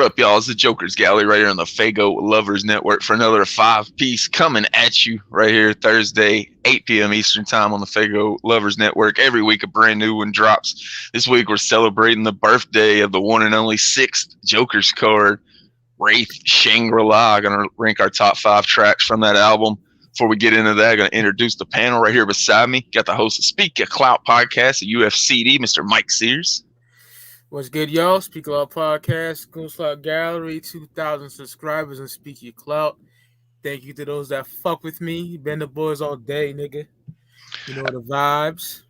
What up, y'all? It's the Joker's Gallery right here on the Fago Lovers Network for another 5-piece coming at you right here Thursday, 8 p.m. Eastern Time on the Fago Lovers Network. Every week a brand new one drops. This week we're celebrating the birthday of the one and only 6th Joker's card, Wraith Shangri-La. Going to rank our top 5 tracks from that album. Before we get into that, I'm going to introduce the panel right here beside me. Got the host of Speak Your Clout podcast, a UFCD, Mr. Mike Sears. What's good, y'all? Speak Your Clout podcast, Goonslot Gallery, 2,000 subscribers, and Speak Your Clout. Thank you to those that fuck with me. Been the boys all day, nigga. You know the vibes.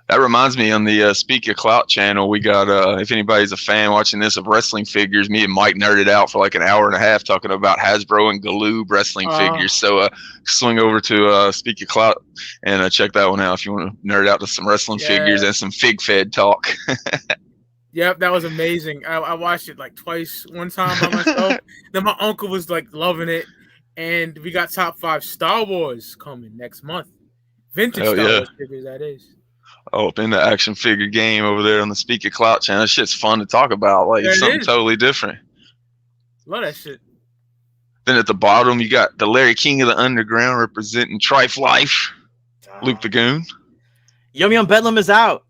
That reminds me, on the Speak Your Clout channel, we got, if anybody's a fan watching this of wrestling figures, me and Mike nerded out for like an hour and a half talking about Hasbro and Galoob wrestling figures. So swing over to Speak Your Clout and check that one out if you want to nerd out to some wrestling figures and some fig fed talk. Yep, that was amazing. I watched it like twice, one time by myself. Then my uncle was like loving it. And we got top 5 Star Wars coming next month. Vintage Star Wars figures, that is. Oh, in the action figure game over there on the Speak Your Clout channel. That shit's fun to talk about. Like, it's something totally different. Love that shit. Then at the bottom, you got the Larry King of the Underground representing Trife Life, Luke the Goon. Yum Yum Bedlam is out.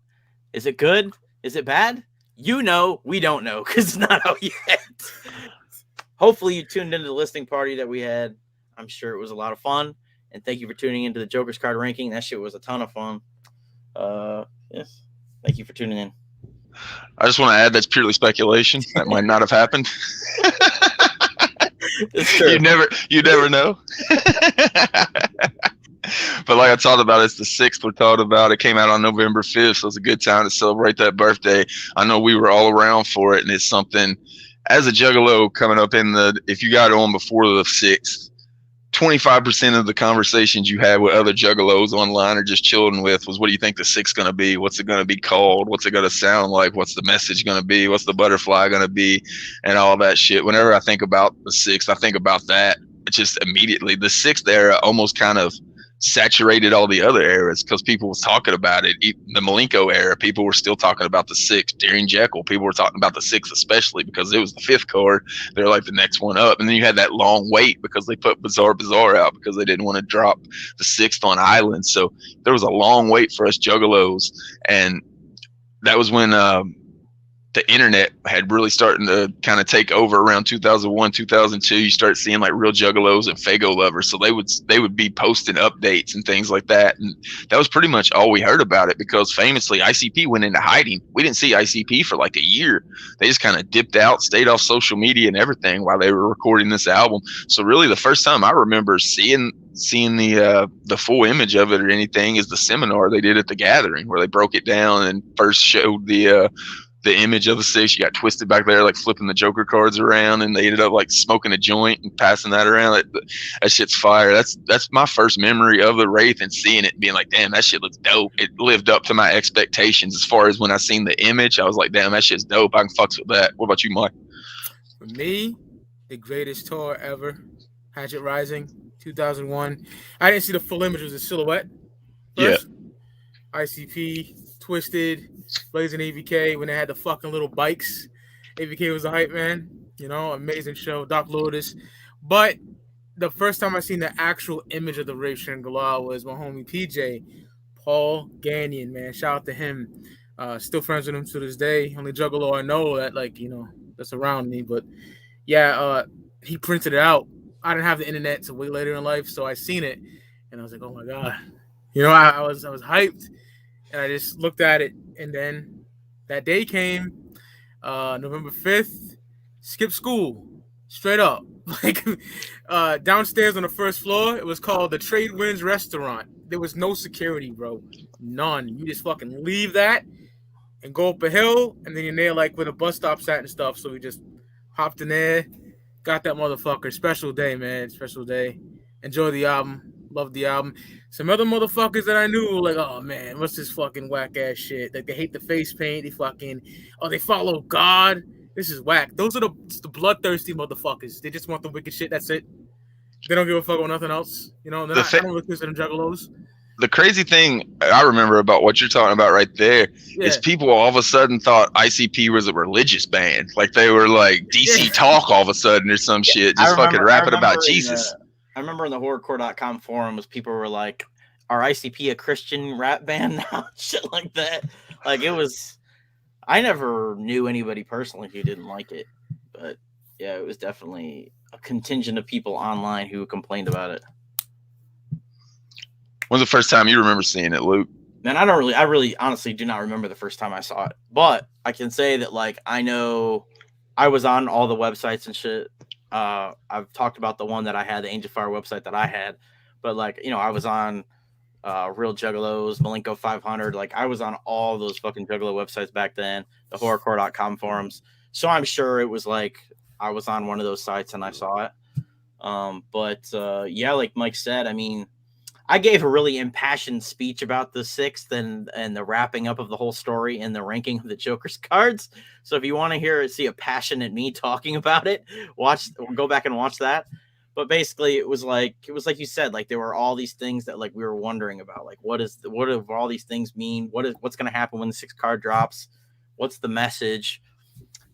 Is it good? Is it bad? You know, we don't know because it's not out yet. Hopefully you tuned into the listening party that we had. I'm sure it was a lot of fun. And thank you for tuning into the Joker's Card ranking. That shit was a ton of fun. Yes. Thank you for tuning in. I just want to add that's purely speculation. That might not have happened. It's true. You never know. But like I talked about, it's the 6th we're talking about. It came out on November 5th, so it's a good time to celebrate that birthday. I know we were all around for it, and it's something, as a juggalo coming up if you got on before the 6th, 25% of the conversations you had with other juggalos online or just chilling with was, what do you think the 6th going to be? What's it going to be called? What's it going to sound like? What's the message going to be? What's the butterfly going to be? And all that shit. Whenever I think about the 6th, I think about that. It's just immediately. The 6th era almost kind of saturated all the other eras because people was talking about it. The Malenko era, people were still talking about the 6th. During Jekyll, people were talking about the 6th, especially because it was the 5th card. They're like the next one up. And then you had that long wait because they put Bizarre out because they didn't want to drop the 6th on Island. So there was a long wait for us juggalos. And that was when the internet had really starting to kind of take over around 2001, 2002. You start seeing like real juggalos and Fago lovers. So they would be posting updates and things like that. And that was pretty much all we heard about it because famously ICP went into hiding. We didn't see ICP for like a year. They just kind of dipped out, stayed off social media and everything while they were recording this album. So really the first time I remember seeing the full image of it or anything is the seminar they did at the Gathering where they broke it down and first showed the image of the 6th. You got Twisted back there, like flipping the Joker cards around, and they ended up like smoking a joint and passing that around. That shit's fire. That's my first memory of the Wraith and seeing it and being like, damn, that shit looks dope. It lived up to my expectations as far as when I seen the image. I was like, damn, that shit's dope. I can fucks with that. What about you, Mike? For me, the greatest tour ever, Hatchet Rising, 2001. I didn't see the full image. It was a silhouette first. Yeah. ICP, Twisted, Blazing AVK when they had the fucking little bikes. AVK was the hype man, amazing show. Doc Lourdes. But the first time I seen the actual image of the Wraith Shangri-La was my homie PJ, Paul Gagnon, man. Shout out to him. Still friends with him to this day. Only juggalo I know that that's around me. But yeah, he printed it out. I didn't have the internet till way later in life, so I seen it and I was like, oh my God. I was hyped. And I just looked at it, and then that day came, November 5th, skip school, straight up. Downstairs on the first floor, it was called the Trade Winds Restaurant. There was no security, bro. None. You just fucking leave that and go up a hill, and then you're near, like, where the bus stop's at and stuff. So we just hopped in there, got that motherfucker. Special day, man. Special day. Enjoy the album. Love the album. Some other motherfuckers that I knew were like, oh man, what's this fucking whack ass shit? Like they hate the face paint. They follow God. This is whack. Those are the bloodthirsty motherfuckers. They just want the wicked shit. That's it. They don't give a fuck about nothing else. I don't really consider them juggalos. the crazy thing I remember about what you're talking about right there is people all of a sudden thought ICP was a religious band. Like they were like DC Talk all of a sudden or some shit, just fucking rapping about Jesus. I remember in the horrorcore.com forums, people were like, "Are ICP a Christian rap band now?" Shit like that. Like it was. I never knew anybody personally who didn't like it, but yeah, it was definitely a contingent of people online who complained about it. When's the first time you remember seeing it, Luke? Man, I really honestly do not remember the first time I saw it, but I can say that like I know I was on all the websites and shit. I've talked about the one that I had, the Angel Fire website that I had, but like, you know, I was on Real Juggalos, Malenko 500. Like I was on all those fucking Juggalo websites back then, the horrorcore.com forums. So I'm sure it was like I was on one of those sites and I saw it. Yeah, like Mike said, I mean, I gave a really impassioned speech about the 6th and the wrapping up of the whole story and the ranking of the Joker's cards. So if you want to see a passionate me talking about it, go back and watch that. But basically it was like you said, like there were all these things that like we were wondering about, like what do all these things mean? What's going to happen when the 6th card drops? What's the message?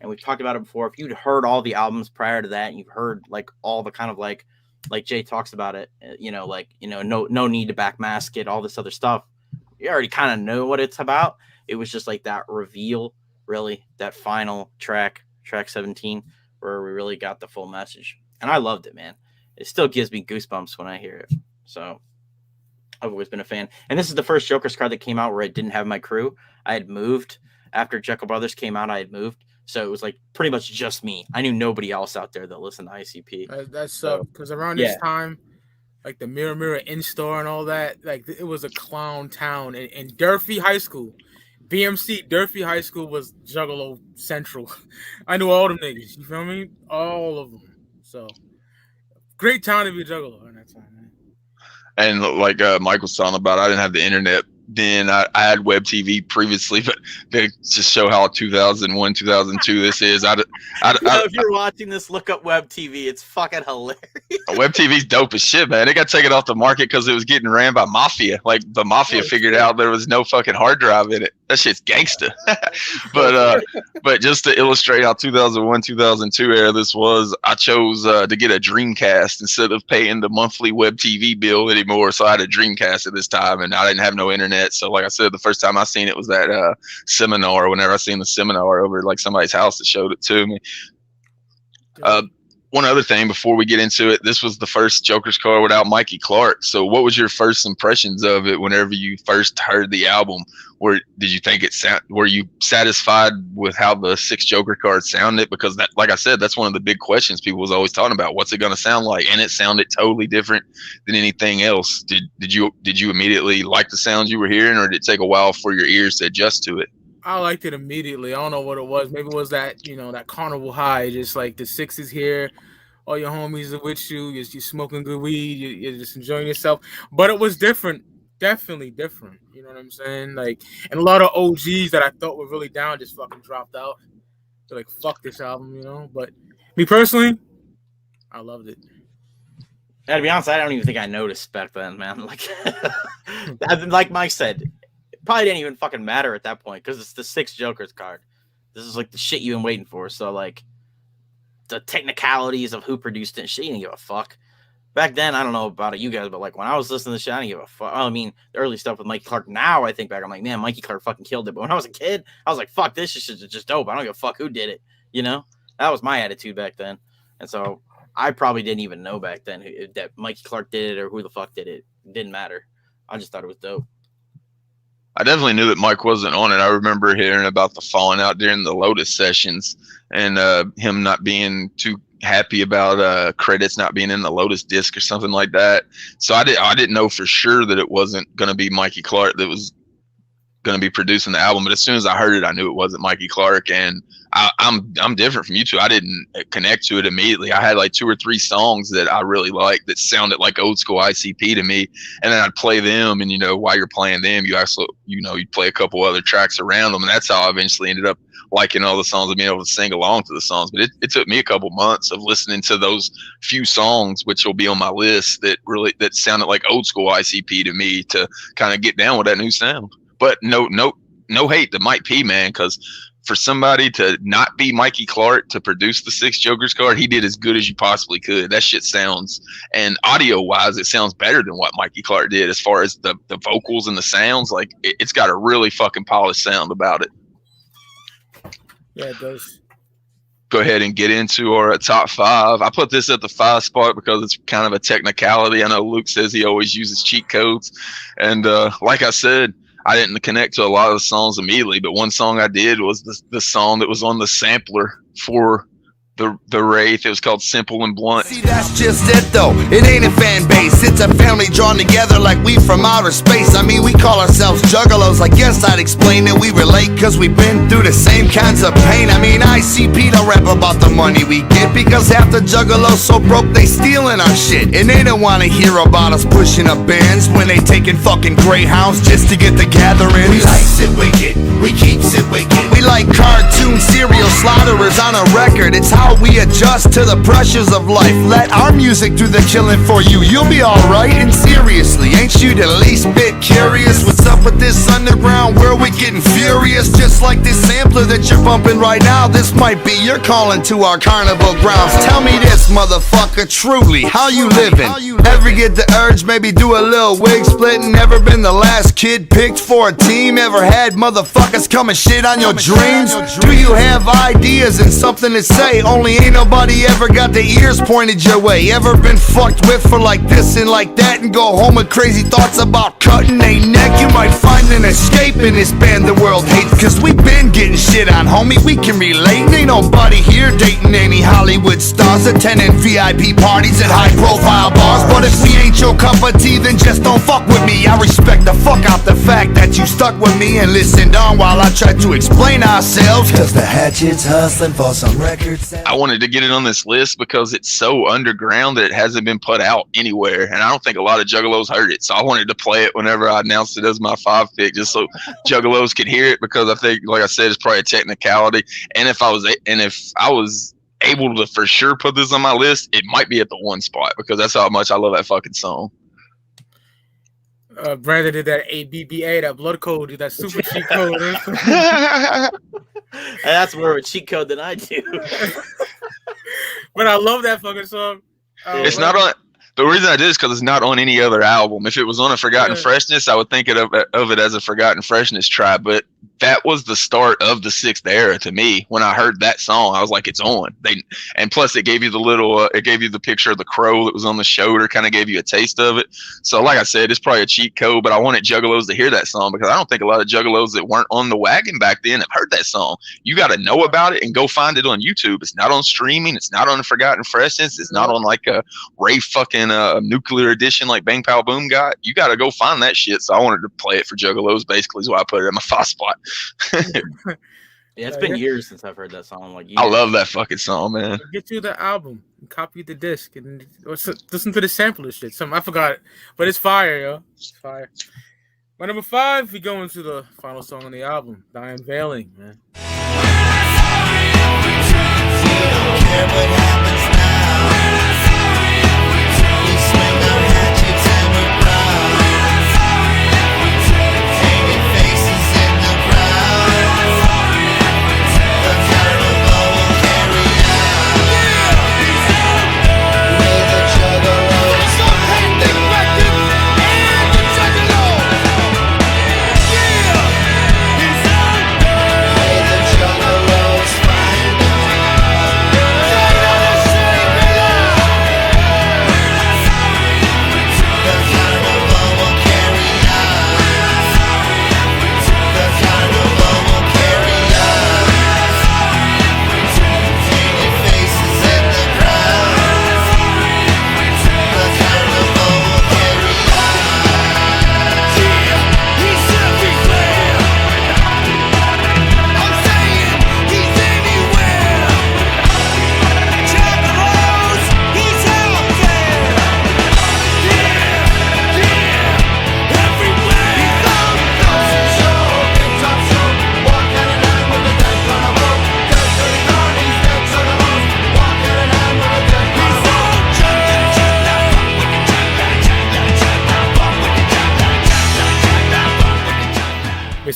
And we've talked about it before. If you'd heard all the albums prior to that, and you've heard like all the kind of like Jay talks about it, no need to backmask it, all this other stuff. You already kind of know what it's about. It was just like that reveal, really, that final track 17, where we really got the full message. And I loved it, man. It still gives me goosebumps when I hear it. So I've always been a fan. And this is the first Joker's card that came out where I didn't have my crew. I had moved. After Jekyll Brothers came out, I had moved. So it was like pretty much just me. I knew nobody else out there that listened to ICP. That sucked because around this time, like the Mirror in-store and all that, like it was a clown town. In Durfee High School, BMC Durfee High School was Juggalo Central. I knew all them niggas. You feel me? All of them. So great town to be a Juggalo in that time, man. And like Mike was talking about, I didn't have the internet then. I had web TV previously, but they just show how 2001, 2002 this is. If you're watching this, look up web TV. It's fucking hilarious. Web TV's dope as shit, man. It got taken off the market because it was getting ran by Mafia. Like the Mafia figured out there was no fucking hard drive in it. That shit's gangsta. But just to illustrate how 2001, 2002 era this was, I chose to get a Dreamcast instead of paying the monthly web TV bill anymore. So I had a Dreamcast at this time, and I didn't have no internet. So like I said, the first time I seen it was that seminar. Whenever I seen the seminar over at like somebody's house that showed it to me. One other thing before we get into it, this was the first Joker's card without Mikey Clark. So what was your first impressions of it whenever you first heard the album? Did you think were you satisfied with how the 6 Joker cards sounded? Because that, like I said, that's one of the big questions people was always talking about. What's it going to sound like? And it sounded totally different than anything else. Did you immediately like the sounds you were hearing, or did it take a while for your ears to adjust to it? I liked it immediately. I don't know what it was. Maybe it was that, that carnival high. Just like the 6 is here. All your homies are with you. You're smoking good weed. You're just enjoying yourself. But it was different. Definitely different. You know what I'm saying? Like, and a lot of OGs that I thought were really down just fucking dropped out. They're like, fuck this album, But me personally, I loved it. Yeah, to be honest, I don't even think I noticed back then, man. Like Mike said, it probably didn't even fucking matter at that point because it's the 6 Joker's card. This is like the shit you've been waiting for. So like the technicalities of who produced it and shit, you didn't give a fuck. Back then, I don't know about you guys, but like when I was listening to this shit, I didn't give a fuck. I mean, the early stuff with Mikey Clark. Now I think back, I'm like, man, Mikey Clark fucking killed it. But when I was a kid, I was like, fuck, this shit is just dope. I don't give a fuck who did it. That was my attitude back then. And so I probably didn't even know back then that Mikey Clark did it or who the fuck did it. It didn't matter. I just thought it was dope. I definitely knew that Mike wasn't on it. I remember hearing about the falling out during the Lotus sessions and him not being too happy about credits not being in the Lotus disc or something like that. So I didn't know for sure that it wasn't going to be Mikey Clark that was going to be producing the album. But as soon as I heard it, I knew it wasn't Mikey Clark. And I'm different from you two. I didn't connect to it immediately. I had like 2 or 3 songs that I really liked that sounded like old school ICP to me, and then I'd play them. And while you're playing them, you actually you play a couple other tracks around them, and that's how I eventually ended up liking all the songs and being able to sing along to the songs. But it took me a couple months of listening to those few songs, which will be on my list, that sounded like old school ICP to me, to kind of get down with that new sound. But no hate to Mike P, man, because for somebody to not be Mikey Clark to produce the 6 Jokers card, he did as good as you possibly could. That shit sounds, and audio wise, it sounds better than what Mikey Clark did as far as the vocals and the sounds. Like it's got a really fucking polished sound about it. Yeah, it does. Go ahead and get into our top 5. I put this at the 5 spot because it's kind of a technicality. I know Luke says he always uses cheat codes, and like I said, I didn't connect to a lot of the songs immediately, but one song I did was the song that was on the sampler for the Wraith. It was called Simple and Blunt. See, that's just it though. It ain't a fan base. It's a family drawn together like we from outer space. I mean, we call ourselves juggalos. I guess I'd explain that we relate cause we've been through the same kinds of pain. I mean, ICP don't rap about the money we get because half the juggalos so broke they stealing our shit. And they don't wanna hear about us pushing up bands when they taking fucking greyhounds just to get the gatherings. We likes it wicked, we keeps it wicked. We like cartoon serial slaughterers on a record. It's how we adjust to the pressures of life. Let our music do the killing for you. You'll be alright. And seriously, ain't you the least bit curious? What's up with this underground world? We getting furious. Just like this sampler that you're bumping right now. This might be your calling to our carnival grounds. Tell me this, motherfucker, truly, how you living? Ever get the urge, maybe do a little wig splitting? Never been the last kid picked for a team? Ever had motherfuckers come and shit on your dreams? Do you have ideas and something to say? Only ain't nobody ever got their ears pointed your way. Ever been fucked with for like this and like that and go home with crazy thoughts about cutting a neck? You might find an escape in this band the world hates, cause we been getting shit on, homie, we can relate. Ain't nobody here dating any Hollywood stars, attending VIP parties at high profile bars. But if we ain't your cup of tea, then just don't fuck with me. I respect the fuck out the fact that you stuck with me and listened on while I tried to explain ourselves, cause the hatchet's hustling for some records. I wanted to get it on this list because it's so underground that it hasn't been put out anywhere, and I don't think a lot of juggalos heard it, so I wanted to play it whenever I announced it as my 5 pick, just so juggalos could hear it, because I think, like I said, it's probably a technicality, and if I was able to for sure put this on my list, it might be at the 1 spot, because that's how much I love that fucking song. Brandon did that ABBA, that blood code, that super cheat code. That's more of a cheat code than I do. But I love that fucking song. It's not on. The reason I did is because it's not on any other album. If it was on a Forgotten Freshness, I would think of it as a Forgotten Freshness try. But that was the start of the 6th era to me. When I heard that song, I was like, "It's on." And plus, it gave you the little, it gave you the picture of the crow that was on the shoulder, kind of gave you a taste of it. So, like I said, it's probably a cheat code. But I wanted juggalos to hear that song because I don't think a lot of juggalos that weren't on the wagon back then have heard that song. You got to know about it and go find it on YouTube. It's not on streaming. It's not on the Forgotten Freshness. It's not on like a Ray fucking Nuclear Edition like Bang Pow Boom got. You got to go find that shit. So I wanted to play it for juggalos. Basically, is why I put it in my 5 spot. Yeah, it's been years since I've heard that song. Like, I love that fucking song, man. Get you the album, and copy the disc, and listen to the sampler shit. I forgot it, but it's fire, yo. It's fire. My number 5, we go into the final song on the album, "The Unveiling," man.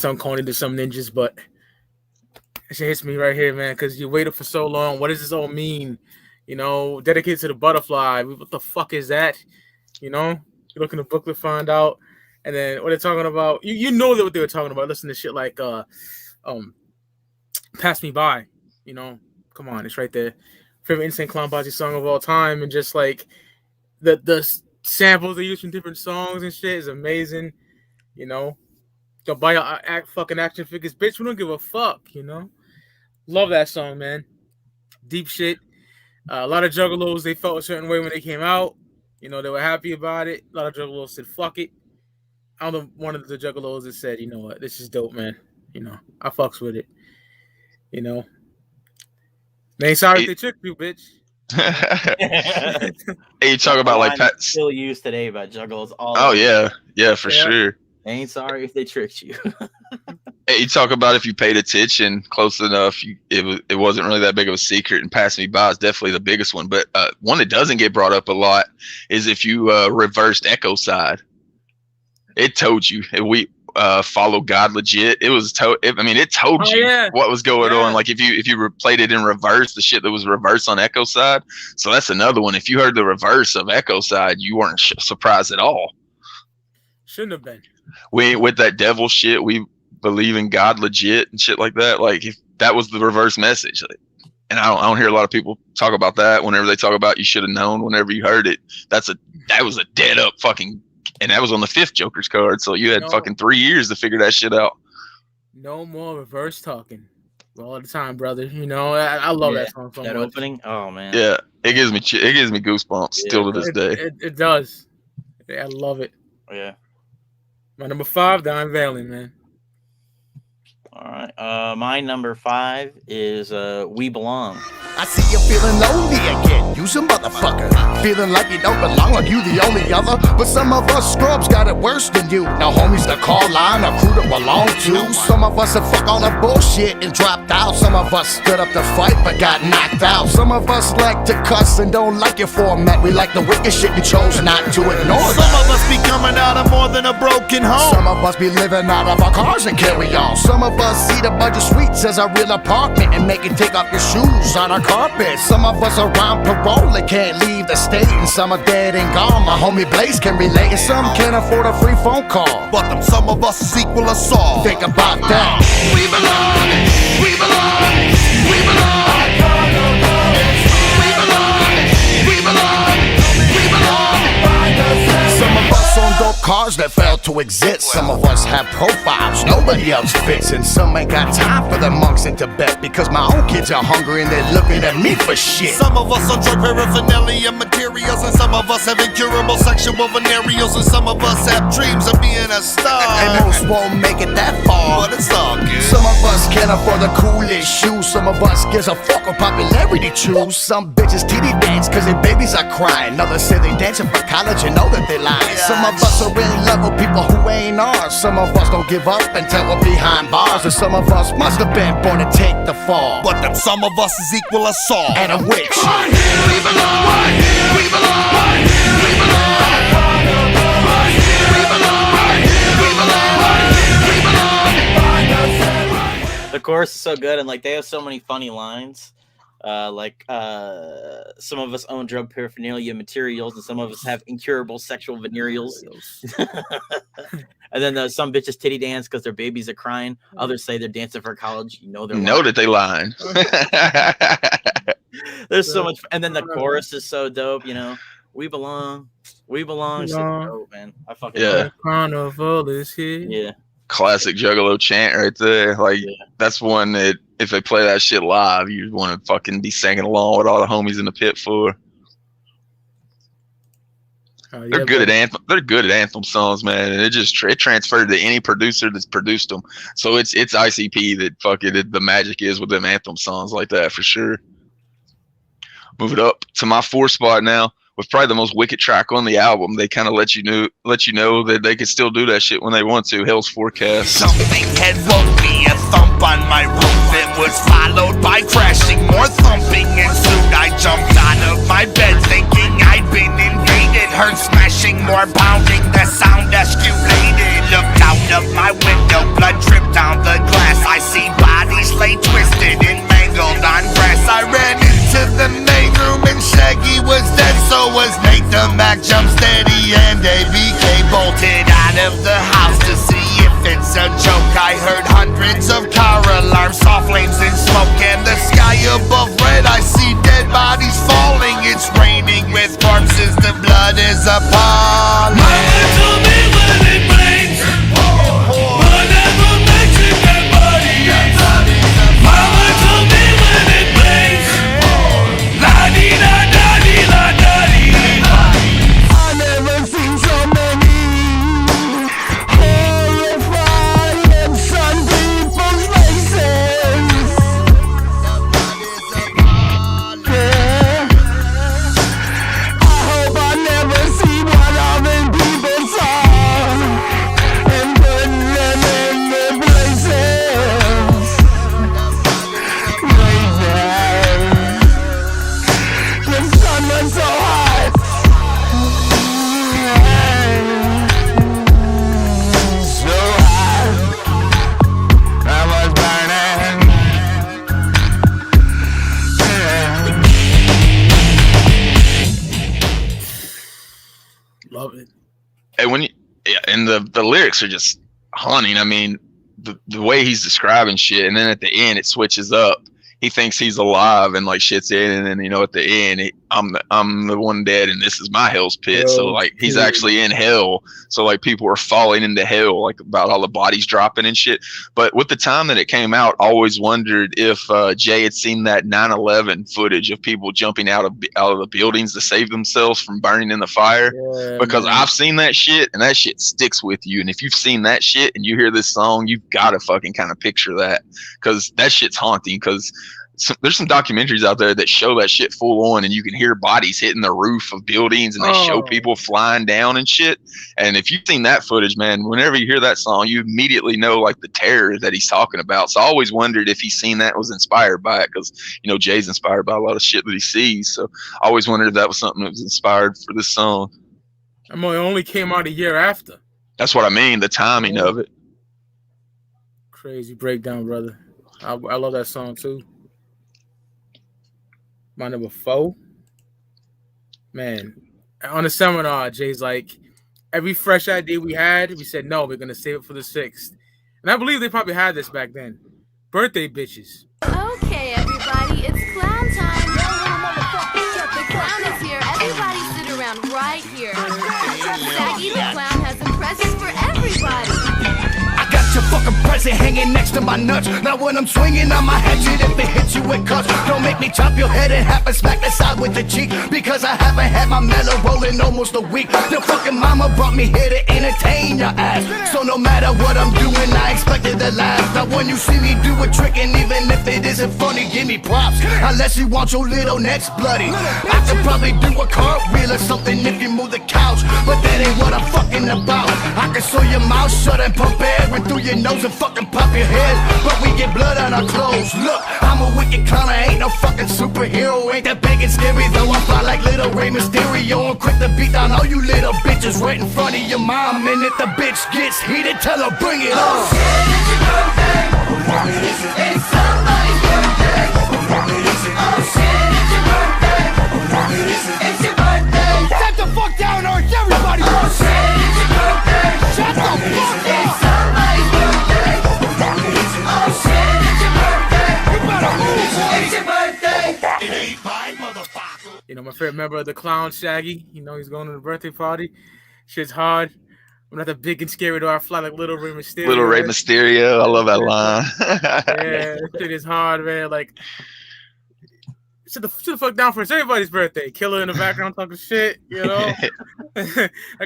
sound corny to some ninjas, but it shit hits me right here, man, because you waited for so long. What does this all mean? You know, dedicated to the butterfly. What the fuck is that? You know, you look in the booklet, find out, and then what they're talking about. You know what they were talking about. Listen to shit like "Pass Me By." You know, come on, it's right there. Favorite Insane Clown Posse song of all time, and just like the samples they use from different songs and shit is amazing. You know, go buy your fucking action figures, bitch. We don't give a fuck. You know. Love that song, man. Deep shit. A lot of juggalos, they felt a certain way when they came out. You know, they were happy about it. A lot of juggalos said, fuck it. I'm the one of the juggalos that said, you know what, this is dope, man. You know, I fucks with it. You know. They ain't sorry if they tricked you, bitch. Hey, you talk about like Pat. Still used today by juggalos. Oh, yeah, for sure. They ain't sorry if they tricked you. Hey, you talk about if you paid attention close enough, it wasn't really that big of a secret. And Pass Me By is definitely the biggest one. But one that doesn't get brought up a lot is if you reversed Echo Side. It told you. We follow God legit. It was it told you what was going on. Like if you played it in reverse, the shit that was reversed on Echo Side. So that's another one. If you heard the reverse of Echo Side, you weren't surprised at all. Shouldn't have been. We with that devil shit. We believe in God legit and shit like that. Like if that was the reverse message. And I don't hear a lot of people talk about that. Whenever they talk about you should have known whenever you heard it, that was a dead up fucking, and that was on the 5th Joker's card. So you had fucking 3 years to figure that shit out. No more reverse talking all the time, brother. You know, I love that song so much. That opening, oh man. Yeah, it gives me goosebumps still to this day. It does. Yeah, I love it. Yeah. My number 5, the Unveiling, man. All right. My number 5 is We Belong. I see you feeling lonely again, you some motherfucker. Feeling like you don't belong, like you the only other. But some of us scrubs got it worse than you. Now homies to call line, a crew to belong to. Some of us have fuck all the bullshit and dropped out. Some of us stood up to fight but got knocked out. Some of us like to cuss and don't like your format. We like the wicked shit and chose not to ignore that. Some of us be coming out of more than a broken home. Some of us be living out of our cars and carry on. Some of us eat a bunch of sweets as our real apartment and make you take off your shoes on our carpet. Some of us are on parole and can't leave the state, and some are dead and gone. My homie Blaze can relate, and some can't afford a free phone call. But them some of us is equal assault. Think about that. We belong, we belong, we belong. We belong, we belong, we belong. Some of us on dope cars that fail to exist. Some of us have profiles nobody else fits, and some ain't got time for the monks in Tibet because my own kids are hungry and they're looking at me for shit. Some of us on drug paraphernalia materials, and some of us have incurable sexual venereals, and some of us have dreams of being a star. And most won't make it that far, but it's all good. Some of us can't afford the coolest shoes. Some of us gives a fuck what popularity choose. Some bitches titty dance cause their babies are crying. Others say they dancing for college and know that they lying. Some of us are in love with people who ain't ours. Some of us don't give up until we're behind bars. And some of us must have been born to take the fall. But them some of us is equal assault. And I'm which right here, we belong, right here, we belong, right here, we belong, right here, we belong, right here, we belong, right here, we belong. The chorus is so good, and like they have so many funny lines. Some of us own drug paraphernalia materials, and some of us have incurable sexual venereals. And then some bitches titty dance because their babies are crying. Others say they're dancing for college. You know they're lying. That they lying. There's so much, and then the chorus is so dope. You know, we belong, we belong. Shit, dope, man. I fucking love it. Carnival is here. Yeah. Classic Juggalo chant right there. Like that's one that if they play that shit live, you want to fucking be singing along with all the homies in the pit for. They're good at anthem. They're good at anthem songs, man, and it transferred to any producer that's produced them. So it's ICP that fucking the magic is with them anthem songs like that for sure. Move it up to my 4th spot now. With probably the most wicked track on the album, they kind of let you know that they could still do that shit when they want to. Hell's Forecast. Something had woke me, a thump on my roof. It was followed by crashing, more thumping ensued. I jumped out of my bed thinking I'd been invaded. Heard smashing, more pounding, the sound escalated. Looked out of my window, blood dripped jump steady and ABK bolted out of the house to see if it's a joke. I heard hundreds of car alarms, saw flames and smoke, and the sky above red. I see dead bodies falling. It's raining with corpses. The blood is appalling. Mama told me when it rains, but never mention that body. Mama told me when it rains, la-dee-da-da-dee-la-da-dee. I never seen so many horrifying sun people's faces. Yeah. I hope I never see what other people saw and put them in their places. The sun was so hot. So hot, I was burning. Love it. And when you, yeah, and the lyrics are just haunting. I mean, the way he's describing shit, and then at the end it switches up. He thinks he's alive and like shit's in, and then at the end I'm the one dead, and this is my hell's pit. So like he's actually in hell. So like people are falling into hell, like about all the bodies dropping and shit. But with the time that it came out, I always wondered if Jay had seen that 9/11 footage of people jumping out of the buildings to save themselves from burning in the fire. Yeah, because man. I've seen that shit, and that shit sticks with you. And if you've seen that shit and you hear this song, you've got to fucking kind of picture that, because that shit's haunting. Because there's some documentaries out there that show that shit full on, and you can hear bodies hitting the roof of buildings, and they show people flying down and shit. And if you've seen that footage, man, whenever you hear that song, you immediately know like the terror that he's talking about. So I always wondered if he's seen that and was inspired by it, because Jay's inspired by a lot of shit that he sees. So I always wondered if that was something that was inspired for this song. I mean, it only came out a year after. That's what I mean, the timing of it. Crazy breakdown, brother. I love that song too. My number 4. Man, on the seminar, Jay's like, every fresh idea we had, we said, no, we're going to save it for the 6th. And I believe they probably had this back then. Birthday bitches. Okay, everybody, it's clown time. The clown is here. Everybody sit around right here. Saggy the clown has some presents for everybody. I got your fucking present hanging next to my nuts. Now when I'm swinging on my hatchet, if it hits you with cuts, don't make me chop your head in half and smack the side with the cheek, because I haven't had my mellow rolling almost a week. Your fucking mama brought me here to entertain your ass, so no matter what I'm doing, I expected to laugh. Now when you see me do a trick, and even if it isn't funny, give me props, unless you want your little necks bloody. I could probably do a cartwheel or something if you move the couch, but that ain't what I'm fucking about. I can sew your mouth shut and pump air through your nose and fucking pop your head, but we get blood on our clothes. Look, I'm a wicked clown, I ain't no fucking superhero. Ain't that big and scary, though I fly like little Rey Mysterio. I'm quick to beat down all you little bitches right in front of your mom. And if the bitch gets heated, tell her bring it on. It's your birthday. It's somebody's birthday. Oh shit, it's your birthday. It's your birthday. Shut the fuck down, or it's everybody. Oh shit, it's your birthday. Shut the fuck It's up. somebody's birthday. Oh shit, it's your birthday. You better move, boy. It's your birthday. It ain't mine, motherfucker. My favorite member of the clown, Shaggy. He's going to the birthday party. Shit's hard. I'm not that big and scary, though. I fly like little Rey Mysterio. Little Rey Mysterio. I love that line. Yeah, that shit is hard, man. Like, sit the fuck down for it's everybody's birthday. Killer in the background talking shit, I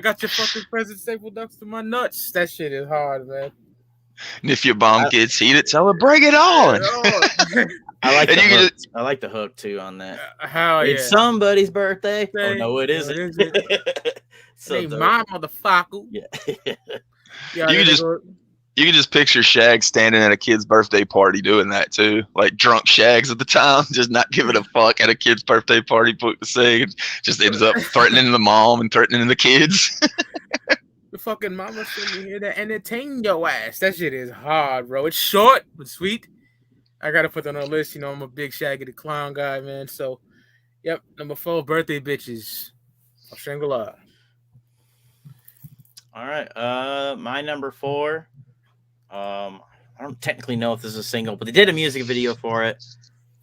got your fucking present stapled up to my nuts. That shit is hard, man. And if your bomb gets heated, tell her bring it on. I like And the you can hook. I like the hook too on that. Hell yeah. It's somebody's birthday. Oh Birthday. no, it No, isn't. it isn't. So Hey, dope. my motherfucker. Yeah. Yeah, You can just picture Shag standing at a kid's birthday party doing that too, like drunk Shags at the time, just not giving a fuck at a kid's birthday party. Just ends up threatening the mom and threatening the kids. The fucking mama sent me here to entertain your ass. That shit is hard, bro. It's short but sweet. I gotta put that on a list. I'm a big Shaggy the Clown guy, man. So, yep, number 4, birthday bitches. Shangri-La. All right. My number 4. I don't technically know if this is a single, but they did a music video for it.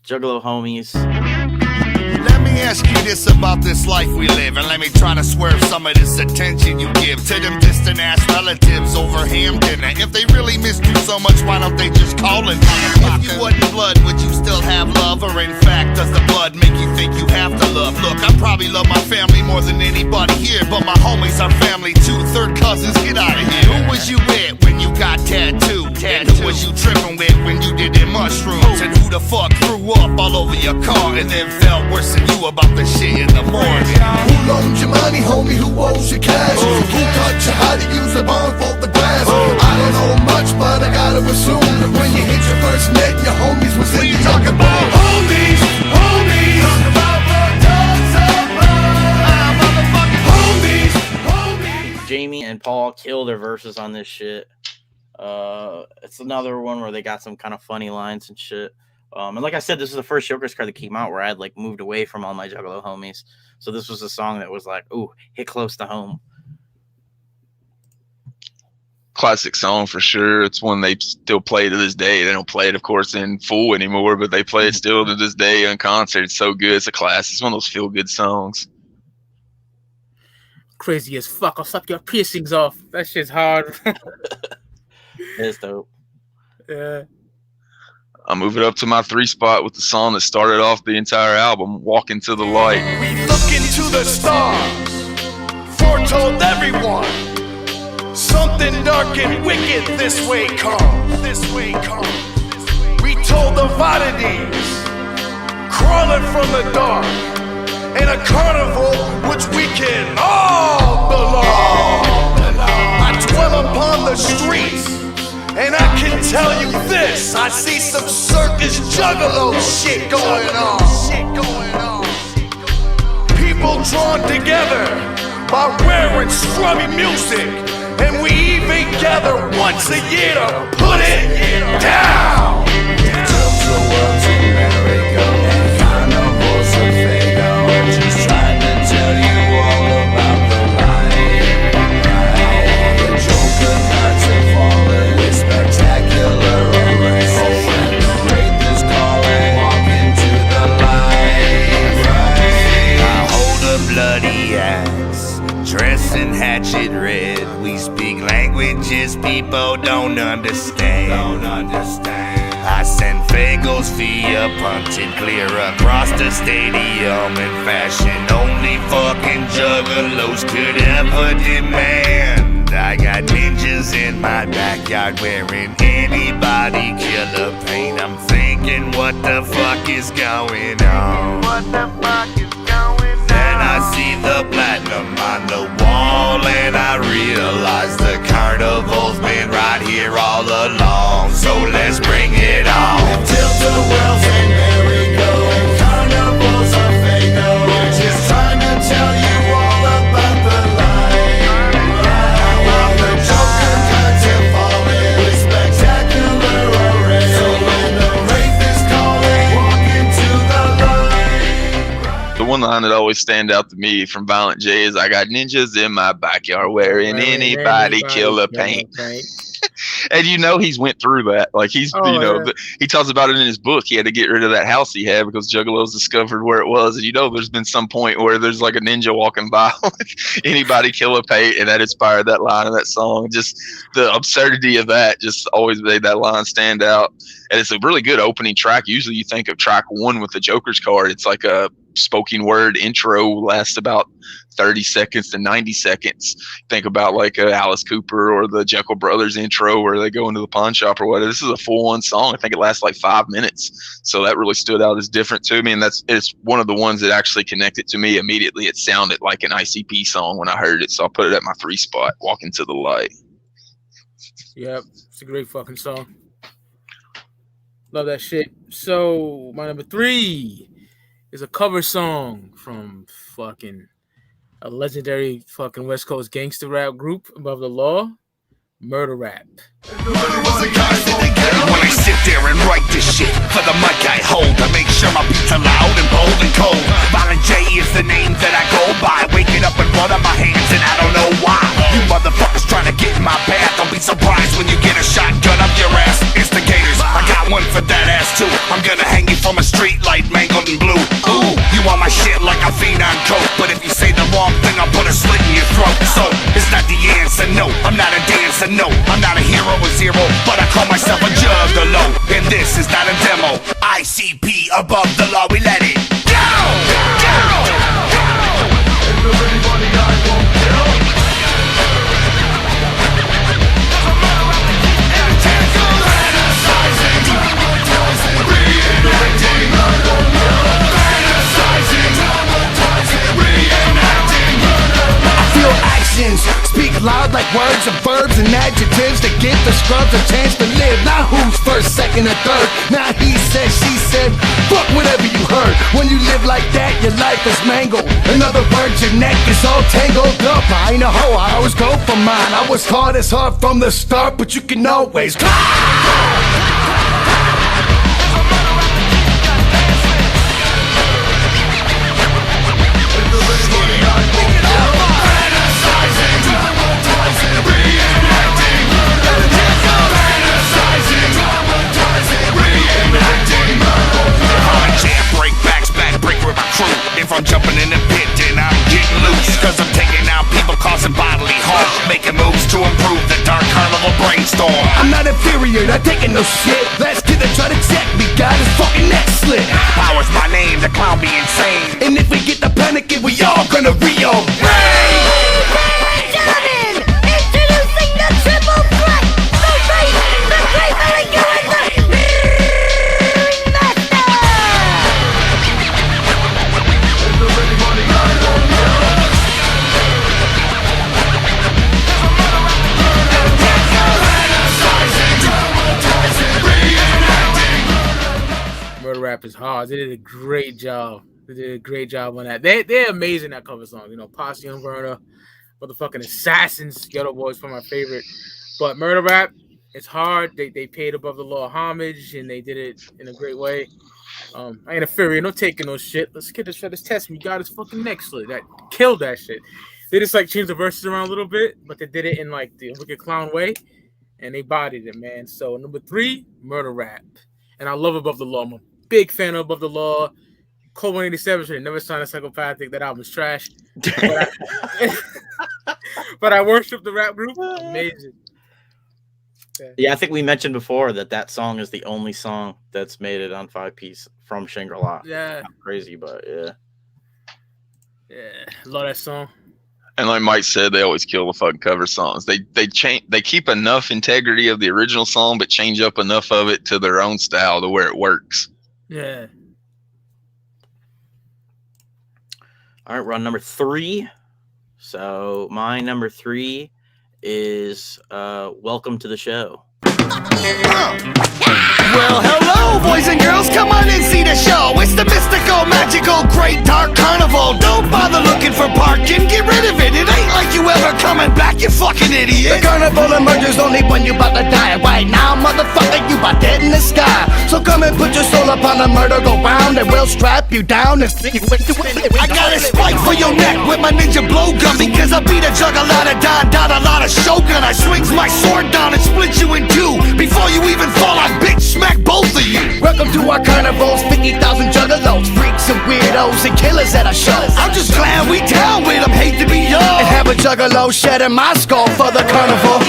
Juggalo Homies. Let me ask you this about this life we live, and let me try to swerve some of this attention you give to them distant ass relatives over ham dinner. If they really missed you so much, why don't they just call and if you wasn't blood, would you still have love? Or in fact, does the blood make you think you have to love? Look, I probably love my family more than anybody here, but my homies are family too. Third cousins, get out of here. Who was you with when you got tattooed? And who was you tripping with when you did them mushrooms? And who the fuck threw up all over your car and then felt worse than you about the shit in the morning? Who loaned you money, homie? Who owes you cash? Who taught you how to use the barn for the grass? I don't know much, but I gotta assume that when you hit your first net, your homies was in. What you talking about? Homies, homies. Talk about motherfucking homies. Jamie and Paul kill their verses on this shit. It's another one where they got some kind of funny lines and shit. And like I said, this is the first Joker's card that came out where I had like moved away from all my Juggalo homies. So this was a song that was like, ooh, hit close to home. Classic song for sure. It's one they still play to this day. They don't play it, of course, in full anymore, but they play it still to this day in concert. It's so good. It's a classic. It's one of those feel-good songs. Crazy as fuck. I'll suck your piercings off. That shit's hard. It's dope. Yeah. I'll move it up to my 3 spot with the song that started off the entire album, Walk Into the Light. We look into the stars, foretold everyone. Something dark and wicked this way comes. This way comes. We told the oddities, crawling from the dark, in a carnival which we can all belong. I dwell upon the streets, and I can tell you this, I see some circus juggalo shit going on. People drawn together by wearing scrubby music, and we even gather once a year to put it down. Just trying to tell you all about the life. The Joker nights have fallen with spectacular array. When the Wraith is calling, walk into the light. I hold a bloody axe, dressed in hatchet red. We speak languages people don't understand. I send Fagos via punching clear across the stadium in fashion only fucking juggalos could ever demand. I got ninjas in my backyard wearing anybody killer paint. I'm thinking, what the fuck is going on? Then I see the platinum on the wall, and I realize the carnival's been right here all along. So let's bring it on. Tilt-a-whirls and merry-go, and carnivals are fake-o. We're just trying to tell you all about the light. While the Joker cuts have fallen with spectacular array. So when the Wraith is calling, walk into the light. The one line that always stand out to me from Violent J is, I got ninjas in my backyard wearing anybody killer paint. And you know he's went through that. Like he's, he talks about it in his book. He had to get rid of that house he had because Juggalos discovered where it was. And you know, there's been some point where there's like a ninja walking by with anybody killer paint, and that inspired that line of that song. Just the absurdity of that just always made that line stand out. And it's a really good opening track. Usually you think of track 1 with the Joker's card. It's like a spoken word intro, lasts about 30 seconds to 90 seconds. Think about like Alice Cooper or the Jekyll Brothers intro where they go into the pawn shop or whatever. This is a full-on song. I think it lasts like 5 minutes. So that really stood out as different to me. And it's one of the ones that actually connected to me immediately. It sounded like an ICP song when I heard it. So I put it at my 3 spot, Walk Into the Light. Yep, it's a great fucking song. Love that shit. So my number 3 is a cover song from fucking a legendary fucking West Coast gangster rap group, Above the Law, Murder Rap. When I sit there and write this shit for the mic I hold, I make sure my beats are loud and bold and cold. Violent J is the name that I go by. Waking up with blood on my hands and I don't know why. You motherfuckers You on my shit like I fiend on coke, but if you say the wrong thing, I'll put a slit in your throat. So it's not the answer, no. I'm not a dancer, no. I'm not a hero or zero, but I call myself a juggalo, and this is not a demo. ICP above the law, we let it go. If there's anybody I won't kill. Speak loud like words of verbs and adjectives to give the scrubs a chance to live. Not who's first, second, or third. Now he said, she said, fuck whatever you heard. When you live like that, your life is mangled. In other words, your neck is all tangled up. I ain't a hoe, I always go for mine. I was hard as hard from the start, but you can always if I'm jumping in the pit, then I'm getting loose. Cause I'm taking out people causing bodily harm, making moves to improve the dark carnival brainstorm. I'm not inferior, not taking no shit. Last kid that tried to check me got his fucking neck slit. Power's my name, the clown be insane. And if we get the panicking, we all gonna rearrange. Gentlemen, introducing the triple threat, the great Master. Murder Rap is hard. They did a great job. They did a great job on that. They're amazing at cover songs. You know, Posse and Verna, motherfucking Assassins, Ghetto Boys, from my favorite. But Murder Rap, it's hard. They paid above the law homage, and they did it in a great way. I ain't a furry, no taking no shit. Let's get this shit. Let's test me. Got his fucking neck slit. That killed that shit. They just like changed the verses around a little bit, but they did it in like the Wicked Clown way, and they bodied it, man. So number 3, Murder Rap, and I love Above the Law. I'm a big fan of Above the Law. Cold 187 should have never signed a Psychopathic. That album's trash. But I worship the rap group. Amazing. Yeah, I think we mentioned before that song is the only song that's made it on 5-piece from Shangri-La. Yeah. Not crazy, but yeah. Yeah, love that song. And like Mike said, they always kill the fucking cover songs. They keep enough integrity of the original song, but change up enough of it to their own style to where it works. Yeah. All right, we're on number 3. So my number 3 is Welcome to the Show. Well, hello, boys and girls, come on and see the show. It's the mystical, magical, great dark carnival. Don't bother looking for parking, get rid of it. It ain't like you ever coming back, you fucking idiot. The carnival emerges only when you about to die. Right now, motherfucker, you about dead in the sky. So come and put your soul upon the murder, go round, and we'll strap you down and I got a spike for your neck with my ninja blowgun, because I beat a juggalette, a lot of shogun. I swings my sword down and split you in two. Before you even fall, I bitch smack both of you. Welcome to our carnivals, 50,000 juggalos, freaks and weirdos and killers at our shows. I'm just glad we down with them, hate to be young, and have a juggalo shedding my skull for the carnival.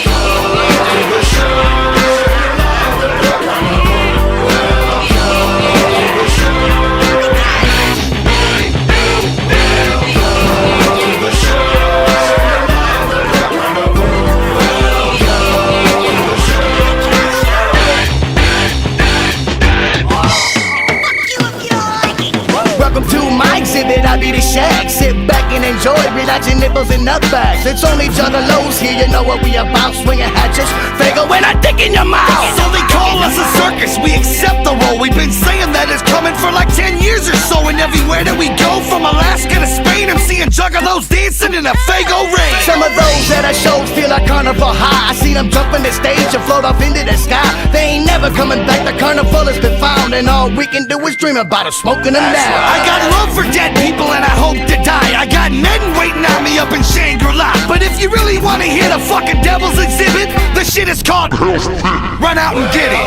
I be the shag, sit back and enjoy, relax your nipples and nut bags. It's only juggalos here, you know what we about, swinging hatchets, fago and a dick in your mouth. So they call us a circus, we accept the role. We've been saying that it's coming for like 10 years or so, and everywhere that we go, from Alaska to Spain, I'm seeing juggalos dancing in a fago ring. Some of those at our shows feel like carnival high. I see them jump on the stage and float off into the sky. They ain't never coming back, the carnival has been found, and all we can do is dream about it, smoking them down. I got love for dead people and I hope to die. I got men waiting on me up in Shangri-La. But if you really want to hear the fucking devil's exhibit, the shit is called Run Out and Get It.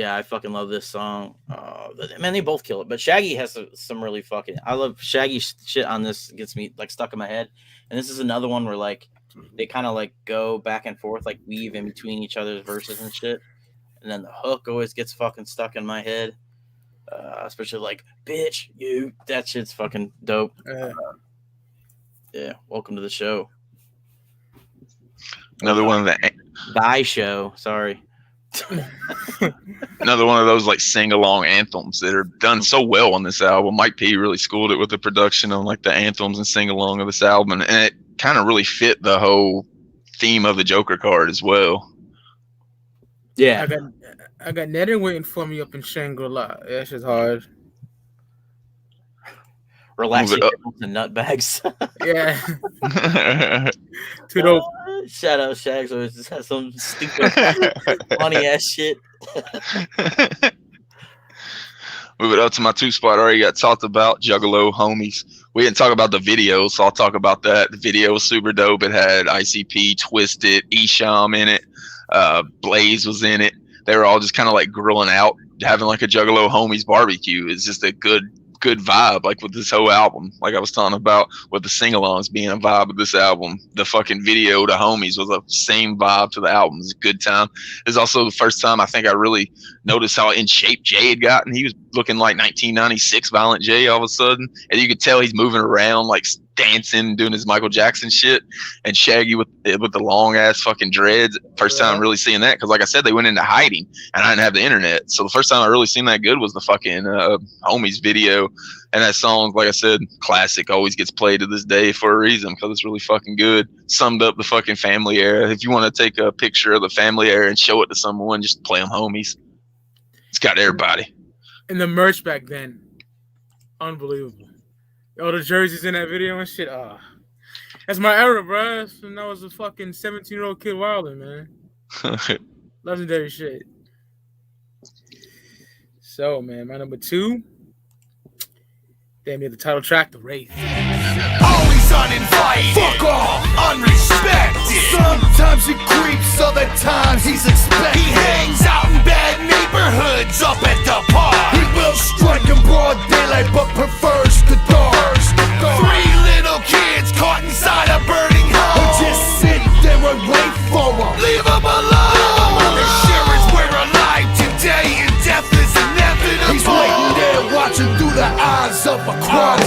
Yeah, I fucking love this song. Man, they both kill it. But Shaggy has some really fucking. I love Shaggy shit on this. Gets me like stuck in my head. And this is another one where like they kind of like go back and forth, like weave in between each other's verses and shit. And then the hook always gets fucking stuck in my head. Especially like, bitch, you. That shit's fucking dope. Yeah, welcome to the show. Another one of the Thy show. Sorry. Another one of those like sing along anthems that are done so well on this album. Mike P really schooled it with the production on like the anthems and sing along of this album, and it kind of really fit the whole theme of the Joker card as well. Yeah, I got Nettie waiting for me up in Shangri-La. That shit's hard. Relaxing the nut bags. Yeah. Too dope. Shout out Shags, always just has some stupid funny ass shit. Move it up to my 2 spot. I already got talked about Juggalo Homies. We didn't talk about the video, so I'll talk about that. The video was super dope. It had ICP, Twisted, Esham in it. Blaze was in it. They were all just kind of like grilling out, having like a Juggalo Homies barbecue. It's just a good vibe, like with this whole album. Like I was talking about with the sing-alongs being a vibe of this album, the fucking video to Homies was the same vibe to the album. It was a good time. It's also the first time I think I really noticed how in shape Jay had gotten. He was looking like 1996 Violent J all of a sudden, and you could tell he's moving around like dancing, doing his Michael Jackson shit, and Shaggy with the long ass fucking dreads. First time really seeing that, because like I said, they went into hiding and I didn't have the internet, so the first time I really seen that good was the fucking Homies video. And that song, like I said, classic, always gets played to this day for a reason, because it's really fucking good. Summed up the fucking family era. If you want to take a picture of the family era and show it to someone, just play them Homies. It's got everybody. And the merch back then, unbelievable. All the jerseys in that video and shit. That's my era, bro. When I was a fucking 17-year-old kid wilding, man. Legendary shit. So, man, my number 2. Damn near the title track, The Wraith. Always uninvited, fuck off, unrespected. Sometimes he creeps, other times he's expected. He hangs out in bad neighborhoods up at the park. He will strike in broad daylight but prefers the dark. 3 little kids caught inside a burning home, who just sit there and wait for him. Leave him alone. The sheriffs we're alive today and death is inevitable. He's waiting there watching through the eyes of a crowd.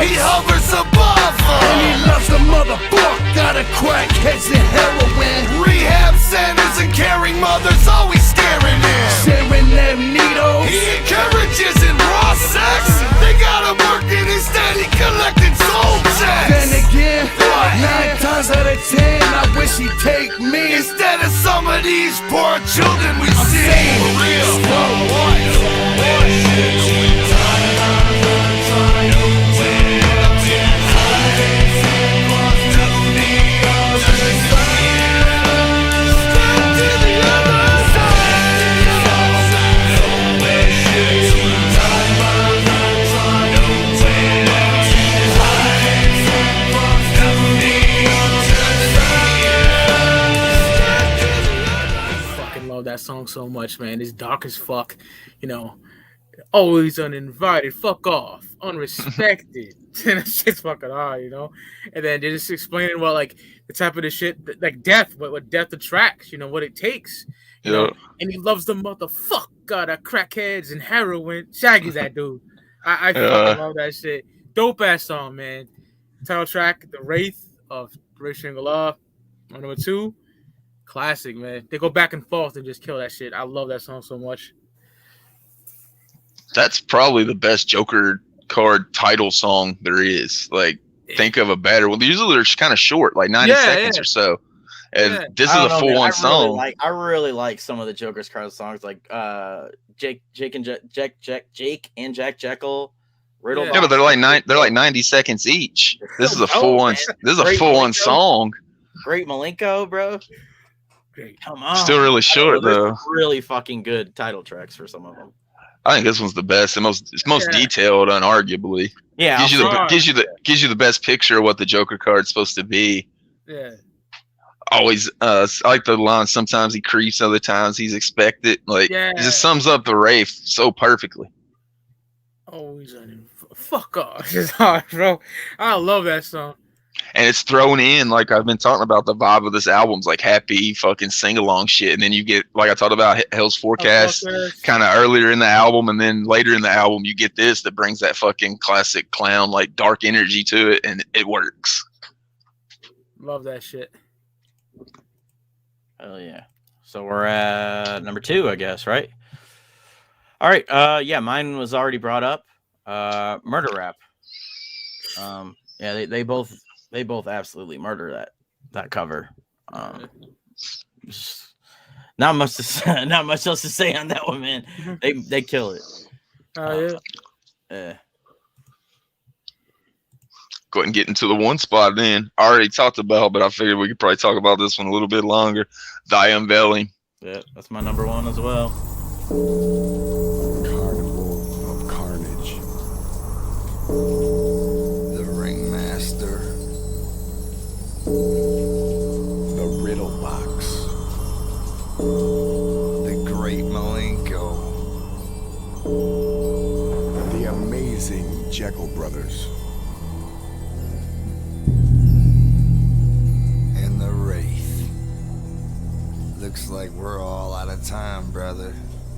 He hovers above her, and he loves the motherfucker out of crackheads and heroin. Rehab centers and caring mothers always staring in, sharing them needles. He encourages in raw sex. They got him working instead he collecting soul checks. Then again, 9 times out of 10 I wish he'd take me instead of some of these poor children we see. For real. That song so much, man. It's dark as fuck, you know. Always uninvited, fuck off, unrespected. And that shit's fucking hard, you know. And then they're just explaining what like the type of the shit like death, what death attracts, you know, what it takes. You know, and he loves the motherfucker out of crackheads and heroin. Shaggy's that dude. I fucking love that shit. Dope ass song, man. Title track, The Wraith of Wraith Shangri-la. Number 2. Classic, man. They go back and forth and just kill that shit. I love that song so much. That's probably the best Joker card title song there is. Like, think of a better one. Usually they're kind of short, like 90 seconds or so. And Yeah. this is I a don't know, full man. on song. I really like some of the Joker's card songs, like Jake and Jack Jekyll, Riddle. Yeah. Yeah, but they're like 90 seconds each. This is a Oh, full on. man. This is a Great full on Malenko. song. Great Malenko, bro. Great. Come on. Still really short There's though. really fucking good title tracks for some of them. I think this one's the best. It's most Yeah. detailed, unarguably. Yeah, Gives you I'll- gives you the best picture of what the Joker card's supposed to be. Yeah. Always, I like the line. Sometimes he creeps, other times he's expected. Like, Yeah. it just sums up the Wraith so perfectly. Always on him. Fuck off. It's hard, bro. I love that song. And it's thrown in, like I've been talking about, the vibe of this album's like happy fucking sing along shit, and then you get, like I talked about, Hell's Forecast kind of earlier in the album, and then later in the album you get this that brings that fucking classic clown like dark energy to it, and it works. Love that shit. Hell yeah. So we're at number 2, I guess, right? All right. Yeah, mine was already brought up. Murder Rap. Yeah, they both absolutely murder that cover. Not much else to say on that one, man. They kill it. Yeah. Go ahead and get into the one spot then. I already talked about, but I figured we could probably talk about this one a little bit longer. Thy Unveiling. Yeah, that's my number 1 as well. Carnival of Carnage. The Ringmaster. The Riddle Box. The Great Malenko. The Amazing Jekyll Brothers. And the Wraith. Looks like we're all out of time, brother.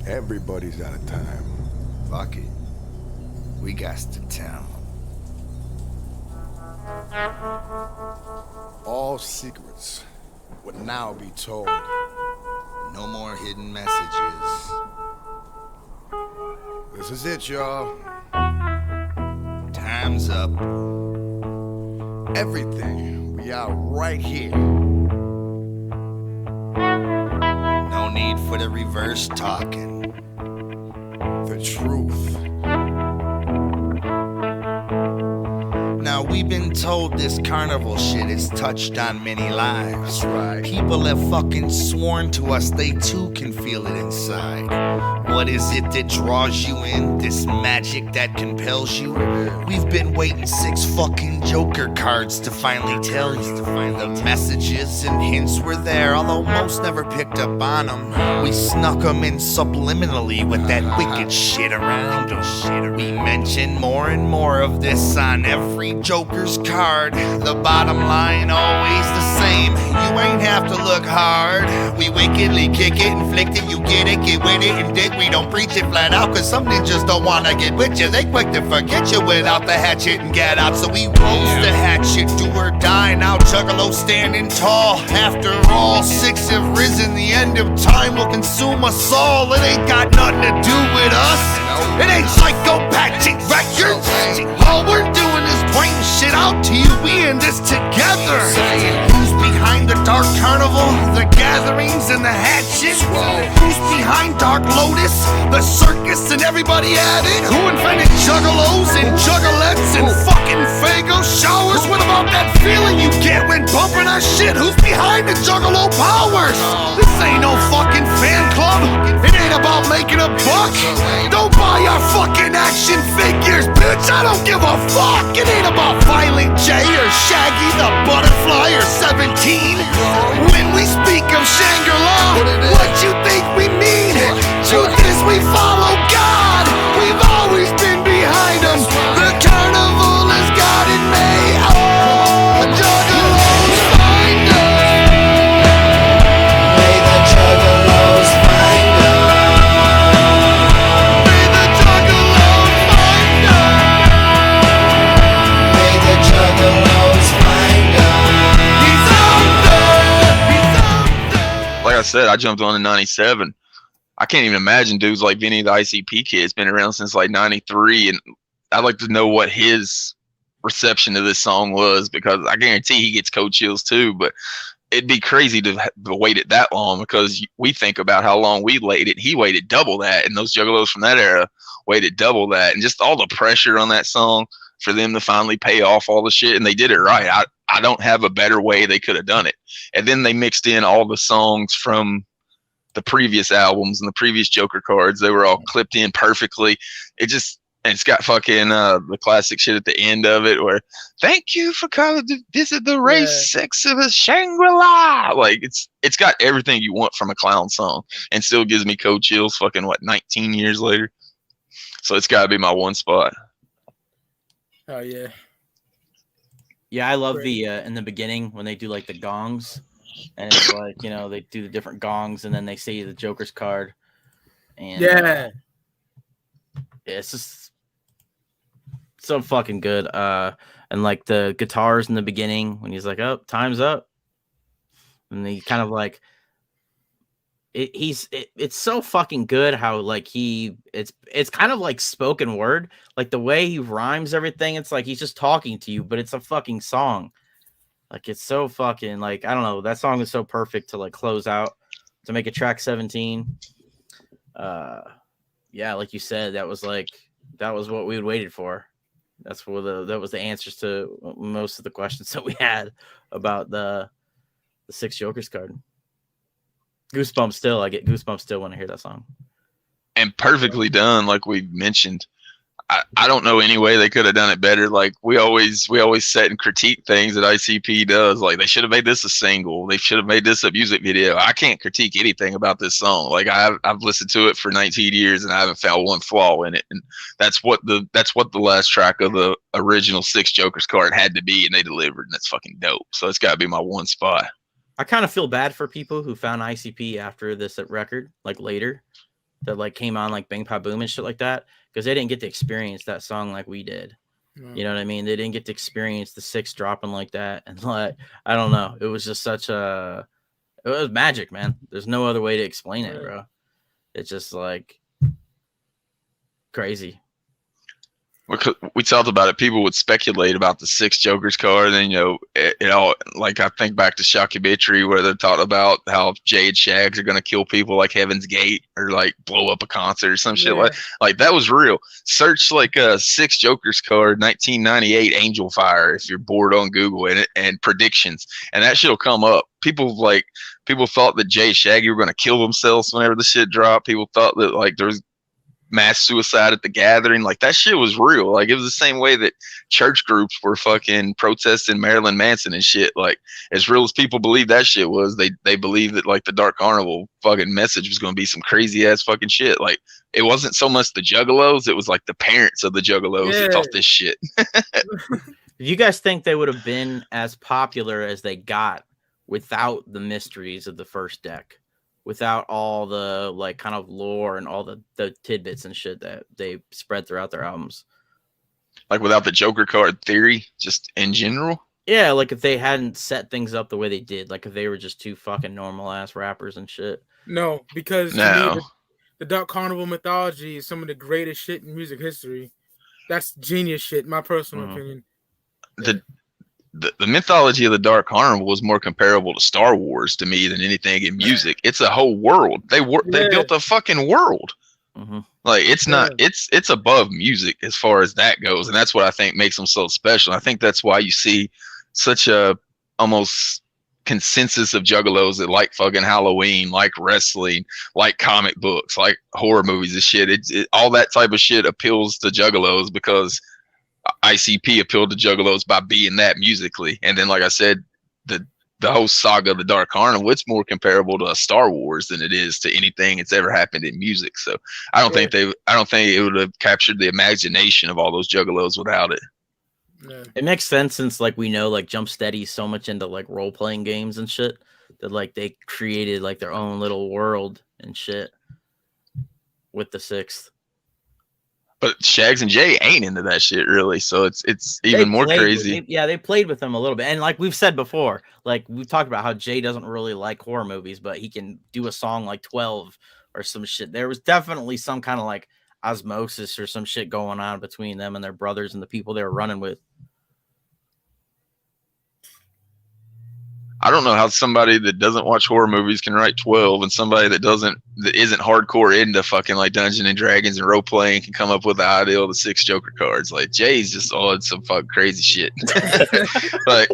Everybody's out of time. Fuck it. We got to town. All secrets would now be told. No more hidden messages. This is it, y'all. Time's up. Everything we are right here. No need for the reverse talking. The truth. Now we've been told this carnival shit has touched on many lives. That's right. People have fucking sworn to us they too can feel it inside. What is it that draws you in? This magic that compels you? We've been waiting 6 fucking Joker cards to finally tell you. The messages and hints were there, although most never picked up on them. We snuck them in subliminally with that wicked shit around them. We mention more and more of this on every Joker's card. The bottom line always the same. You ain't have to look hard. We wickedly kick it, inflict it, you get with it, and dig. We don't preach it flat out, cause some ninjas don't wanna get with you. They quick to forget you without the hatchet and get out. So we roast the hatchet, do or die. Now Juggalo standing tall. After all, 6 have risen. The end of time will consume us all. It ain't got nothing to do with us. It ain't psychopathic records. All we're doing is pointing shit out to you. We in this together. Who's behind the Dark Carnival, the gatherings and the hatchet? Who's behind Dark Lotus, the circus and everybody at it? Who invented juggalos and juggalettes and fucking Fago showers? What about that feeling you get when bumping our shit? Who's behind the juggalo powers? This ain't no fucking fan club. It ain't about making a buck. Don't buy our fucking action figures, bitch. I don't give a fuck. It ain't about Violent J or Shaggy the Butterfly or 17. When we speak of Shangri-La, what you think we mean? Truth is we follow God. We've always been behind him. The carnival is God in May. Oh, juggalos find us. May the juggalos find us. May the juggalos find us. May the juggalos find us. He's out there. He's out there. Like I said, I jumped on in '97. I can't even imagine dudes like Vinny the ICP Kid's been around since like '93, and I'd like to know what his reception to this song was, because I guarantee he gets cold chills too. But it'd be crazy to wait it that long, because we think about how long we waited. He waited double that, and those juggalos from that era waited double that, and just all the pressure on that song for them to finally pay off all the shit, and they did it right. I don't have a better way they could have done it. And then they mixed in all the songs from the previous albums and the previous Joker cards. They were all clipped in perfectly. And it's got fucking the classic shit at the end of it where, thank you for coming to visit the Wraith Shangri-la. Like, it's got everything you want from a clown song, and still gives me cold chills fucking, 19 years later. So it's got to be my one spot. Oh, yeah. Yeah, I love the in the beginning when they do like the gongs, and it's like, they do the different gongs, and then they say the Joker's card. And it's just so fucking good. And like the guitars in the beginning when he's like, "Oh, time's up," and he kind of like it's so fucking good how like it's kind of like spoken word, like the way he rhymes everything. It's like he's just talking to you, but it's a fucking song. Like, it's so fucking, like, I don't know, that song is so perfect to like close out, to make a track 17. Yeah, like you said, that was what we had waited for. That was the answers to most of the questions that we had about the 6 Jokers card. Goosebumps still. I get goosebumps still when I hear that song. And perfectly done, like we mentioned. I don't know any way they could have done it better. Like we always set and critique things that ICP does. Like, they should have made this a single. They should have made this a music video. I can't critique anything about this song. Like I've listened to it for 19 years and I haven't found one flaw in it. And that's what the last track of the original 6 Jokers card had to be, and they delivered. And that's fucking dope. So it's got to be my one spot. I kind of feel bad for people who found ICP after this record, like later, that like came on like Bang Pa Boom and shit like that, because they didn't get to experience that song like we did. You know what I mean? They didn't get to experience the 6 dropping like that, and like, I don't know, it was just it was magic, man. There's no other way to explain it, bro. It's just like crazy. We talked about it. People would speculate about the 6 Jokers card, and it all, like, I think back to Shockumentary where they're talking about how Jay and Shags are gonna kill people like Heaven's Gate, or like blow up a concert or some shit like that was real. Search like a 6 Jokers card 1998 Angel Fire if you're bored on Google, and predictions, and that shit'll come up. People thought that Jay and Shaggy were gonna kill themselves whenever the shit dropped. People thought that like there was mass suicide at the gathering. Like, that shit was real. Like, it was the same way that church groups were fucking protesting Marilyn Manson and shit. Like, as real as people believe that shit was, they believed that like the Dark Carnival fucking message was going to be some crazy ass fucking shit. Like, it wasn't so much the juggalos, it was like the parents of the juggalos that taught this shit. Do you guys think they would have been as popular as they got without the mysteries of the first deck? Without all the like kind of lore and all the tidbits and shit that they spread throughout their albums? Like, without the Joker card theory, just in general? Yeah, like if they hadn't set things up the way they did, like if they were just 2 fucking normal ass rappers and shit. No, because to me, the Dark Carnival mythology is some of the greatest shit in music history. That's genius shit, my personal opinion. The mythology of the Dark Carnival was more comparable to Star Wars to me than anything in music. It's a whole world. They built a fucking world. Like, it's not, it's above music as far as that goes. And that's what I think makes them so special. I think that's why you see such a almost consensus of juggalos that like fucking Halloween, like wrestling, like comic books, like horror movies and shit. All that type of shit appeals to juggalos because ICP appealed to juggalos by being that musically. And then, like I said, the whole saga of the Dark Carnival, it's more comparable to a Star Wars than it is to anything that's ever happened in music. So I don't think it would have captured the imagination of all those juggalos without it. It makes sense since like we know like Jump Steady's so much into like role playing games and shit that like they created like their own little world and shit with the 6th. But Shags and Jay ain't into that shit really, so it's even more crazy. They played with them a little bit, and like we've said before, like we've talked about how Jay doesn't really like horror movies, but he can do a song like 12 or some shit. There was definitely some kind of like osmosis or some shit going on between them and their brothers and the people they were running with. I don't know how somebody that doesn't watch horror movies can write 12, and somebody that isn't hardcore into fucking like Dungeons and Dragons and role playing can come up with the idea of the 6 Joker cards. Like Jay's just on some fucking crazy shit. Like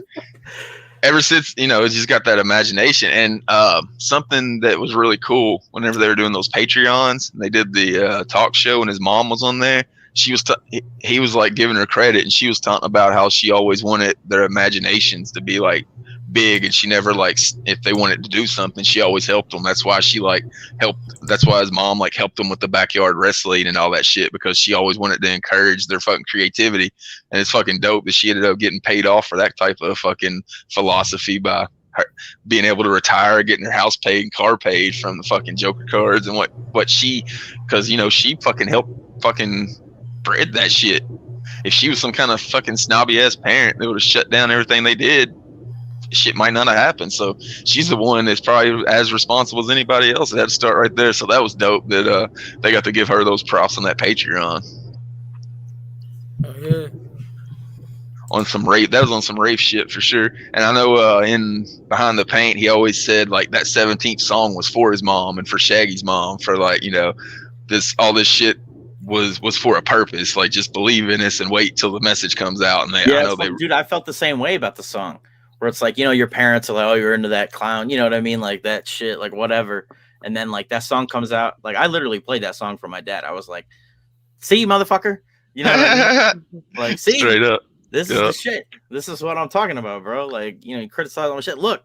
ever since, it's just got that imagination. And something that was really cool whenever they were doing those Patreons, and they did the talk show, and his mom was on there. She was he was like giving her credit, and she was talking about how she always wanted their imaginations to be like big, and she never if they wanted to do something, she always helped them. That's why she that's why his mom helped them with the backyard wrestling and all that shit, because she always wanted to encourage their fucking creativity. And it's fucking dope that she ended up getting paid off for that type of fucking philosophy by her being able to retire, getting her house paid and car paid from the fucking Joker cards and what she, because she fucking helped fucking bred that shit. If she was some kind of fucking snobby ass parent, they would have shut down everything they did. Shit might not have happened. So she's the one that's probably as responsible as anybody else that had to start right there. So that was dope that they got to give her those props on that Patreon. Oh yeah. On some Wraith, that was on some Wraith shit for sure. And I know in Behind the Paint, he always said that 17th song was for his mom and for Shaggy's mom, for all this shit was for a purpose. Like, just believe in this and wait till the message comes out. And dude, I felt the same way about the song, where it's like, your parents are like, oh, you're into that clown, you know what I mean, like that shit, like whatever. And then that song comes out, I literally played that song for my dad. I was like, see, motherfucker, you know what I mean? See, straight up, this is the shit. This is what I'm talking about, bro. You criticize all my shit. Look,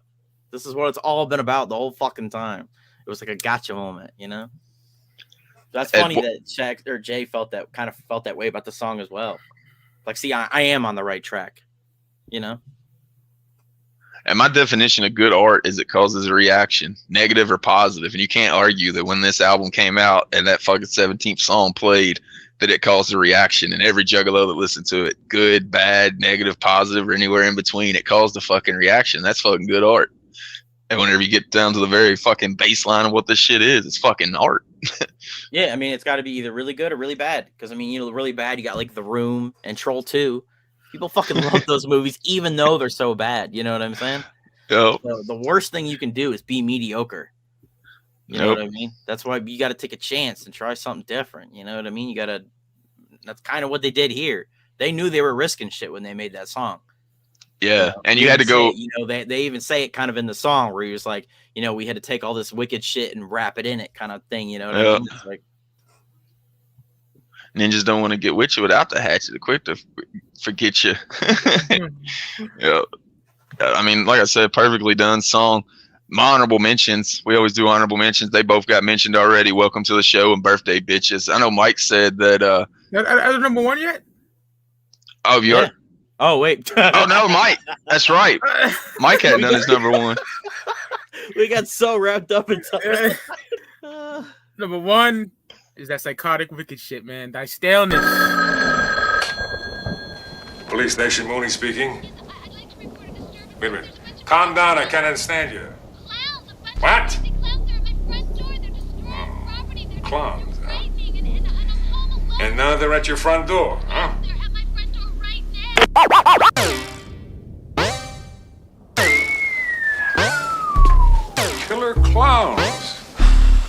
this is what it's all been about the whole fucking time. It was like a gotcha moment, That's funny that Shaq or Jay felt that way about the song as well. See, I am on the right track, And my definition of good art is it causes a reaction, negative or positive. And you can't argue that when this album came out and that fucking 17th song played, that it caused a reaction. And every juggalo that listened to it, good, bad, negative, positive, or anywhere in between, it caused a fucking reaction. That's fucking good art. And whenever you get down to the very fucking baseline of what this shit is, it's fucking art. Yeah, I mean, it's got to be either really good or really bad. Because, really bad, you got The Room and Troll 2. People fucking love those movies, even though they're so bad. You know what I'm saying? Yep. So the worst thing you can do is be mediocre. You know what I mean? That's why you got to take a chance and try something different. You know what I mean? That's kind of what they did here. They knew they were risking shit when they made that song. Yeah. And you had to go. They even say it kind of in the song where he was like, we had to take all this wicked shit and wrap it in it kind of thing. You know what I mean? It's like, ninjas don't want to get with you without the hatchet. They're quick to forget you. Yeah. I mean, like I said, perfectly done song. My honorable mentions. We always do honorable mentions. They both got mentioned already. Welcome to the show and Birthday Bitches. I know Mike said that. Are number one yet? Oh, you are? Oh, wait. Oh, no, Mike. That's right. Mike hadn't done his number one. We got so wrapped up in time. Number one is that psychotic wicked shit, man. Thy staleness. Police station, Mooney speaking. Wait a minute. Calm down, I can't understand you. What? Clowns, huh? And now they're at your front door, huh? Killer clowns.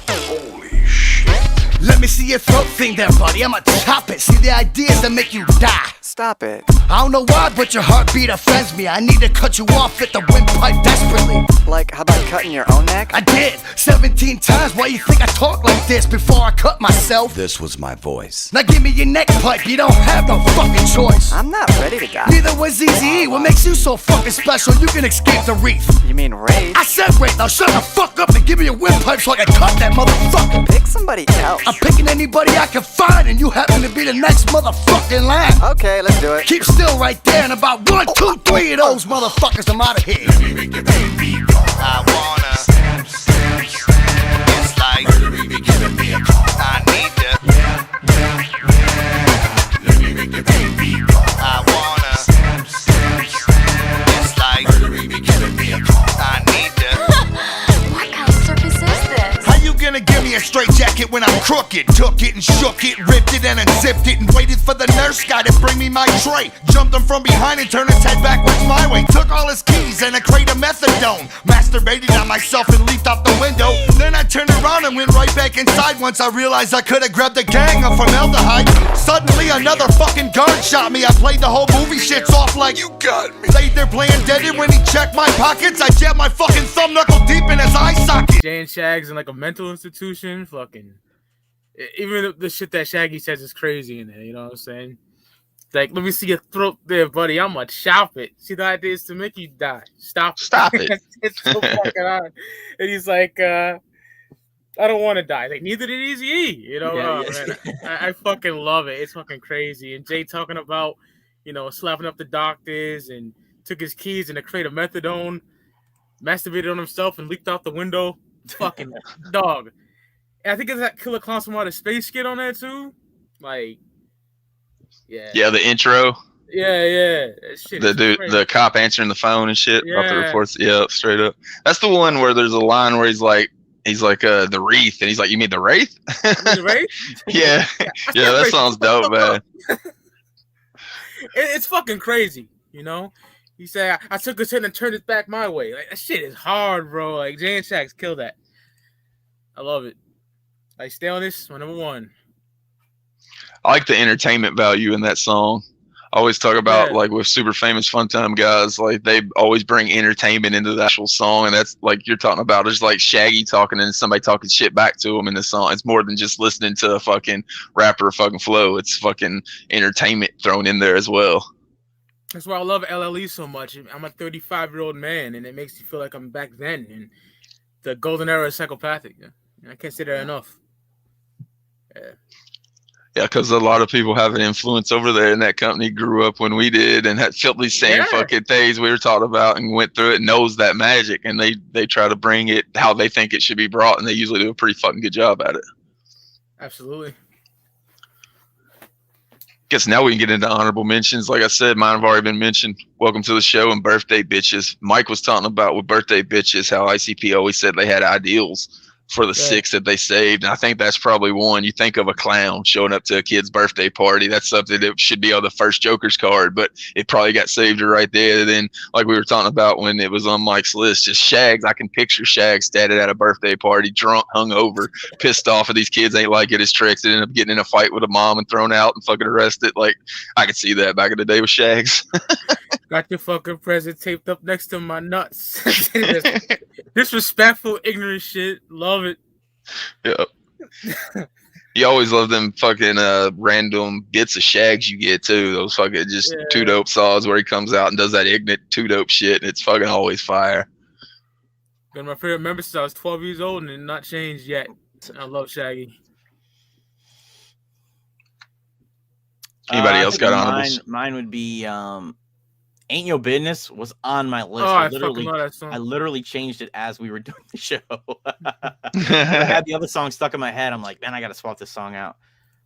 Holy shit. Let me see your throat thing there, buddy. I'ma chop it. See the ideas that make you die. Stop it. I don't know why, but your heartbeat offends me. I need to cut you off at the windpipe desperately. Like, how about cutting your own neck? I did 17 times. Why you think I talk like this before I cut myself? This was my voice. Now give me your neck pipe. You don't have no fucking choice. I'm not ready to die. Neither was Eazy-E. What makes you so fucking special? You can escape the Wraith. You mean Wraith? I said Wraith. Now shut the fuck up and give me your windpipe so I can cut that motherfucker. Pick somebody else. I'm picking anybody I can find, and you happen to be the next motherfucking line. Okay, let's do it. Keep still right there, and about 1, 2, 3 of those motherfuckers, I'm out of here. I wanna. It's like I need to. I wanna. It's like I need to. What kind of circus is this? How you gonna give me a straight jacket it when I'm crooked. Took it and shook it, ripped it and unzipped it, and waited for the nurse guy to bring me my tray. Jumped him from behind and turned his head backwards my way. Took all his keys and a crate of methadone. Masturbated on myself and leaped out the window. Then I turned around and went right back inside once I realized I could have grabbed the gang of formaldehyde. Suddenly another fucking guard shot me. I played the whole movie shits off like, you got me. Laid there playing dead, and when he checked my pockets, I jabbed my fucking thumb knuckle deep in his eye socket. Jay and Shag's in like a mental institution. Fucking, even the shit that Shaggy says is crazy in there. You know what I'm saying? Like, let me see your throat there, buddy. I'm gonna chop it. See, the idea is to make you die. Stop it. It's so fucking hard. And he's like, I don't want to die. Like, neither did Eazy-E. You know, man, I fucking love it. It's fucking crazy. And Jay talking about, you know, slapping up the doctors and took his keys and a crate of methadone, masturbated on himself and leaked out the window. Fucking dog. And I think it's that Killer Clowns from Outer Space skit on there too. Like, yeah, the intro. Yeah. Shit, the dude, crazy. the cop answering the phone and shit about the Yeah. reports. Yeah, straight up. That's the one where there's a line where he's like the Wraith, and he's like, "You mean the Wraith?" The Wraith? Yeah, yeah, that sounds dope, man. It's fucking crazy, you know. He said, "I took his head and turned it back my way." Like, that shit is hard, bro. Like, Jay and Shaq's kill that. I love it. Like, stay on this, my number one. I like the entertainment value in that song. I always talk about like with super famous fun time guys, like they always bring entertainment into the actual song, and that's like you're talking about. It's like Shaggy talking and somebody talking shit back to him in the song. It's more than just listening to a fucking rapper fucking flow. It's fucking entertainment thrown in there as well. That's why I love LLE so much. I'm a 35-year-old man, and it makes me feel like I'm back then in the golden era of Psychopathic. I can't say that enough. Yeah, because a lot of people have an influence over there, and that company grew up when we did and had felt these same fucking things we were talking about and went through it and knows that magic, and they try to bring it how they think it should be brought, and they usually do a pretty fucking good job at it. Absolutely. Guess now we can get into honorable mentions. Like I said, mine have already been mentioned. Welcome to the show and Birthday Bitches. Mike was talking about with Birthday Bitches how ICP always said they had ideals for the six that they saved. And I think that's probably one. You think of a clown showing up to a kid's birthday party. That's something that should be on the first Joker's card, but it probably got saved right there. Then, like we were talking about when it was on Mike's list, just Shags. I can picture Shags standing at a birthday party, drunk, hungover, pissed off, and these kids ain't liking his tricks. They end up getting in a fight with a mom and thrown out and fucking arrested. Like, I could see that back in the day with Shags. Got your fucking present taped up next to my nuts. Disrespectful, ignorant shit. Love it. Yeah. You always love them fucking random bits of Shags you get too. Those fucking just two dope songs where he comes out and does that ignorant two dope shit, and it's fucking always fire. Been my favorite member since I was 12 years old and not changed yet. I love Shaggy. Anybody else got honorables? Mine would be Ain't Your Business was on my list. Oh, I fucking love that song. I literally changed it as we were doing the show. I had the other song stuck in my head. I'm like, man, I gotta swap this song out.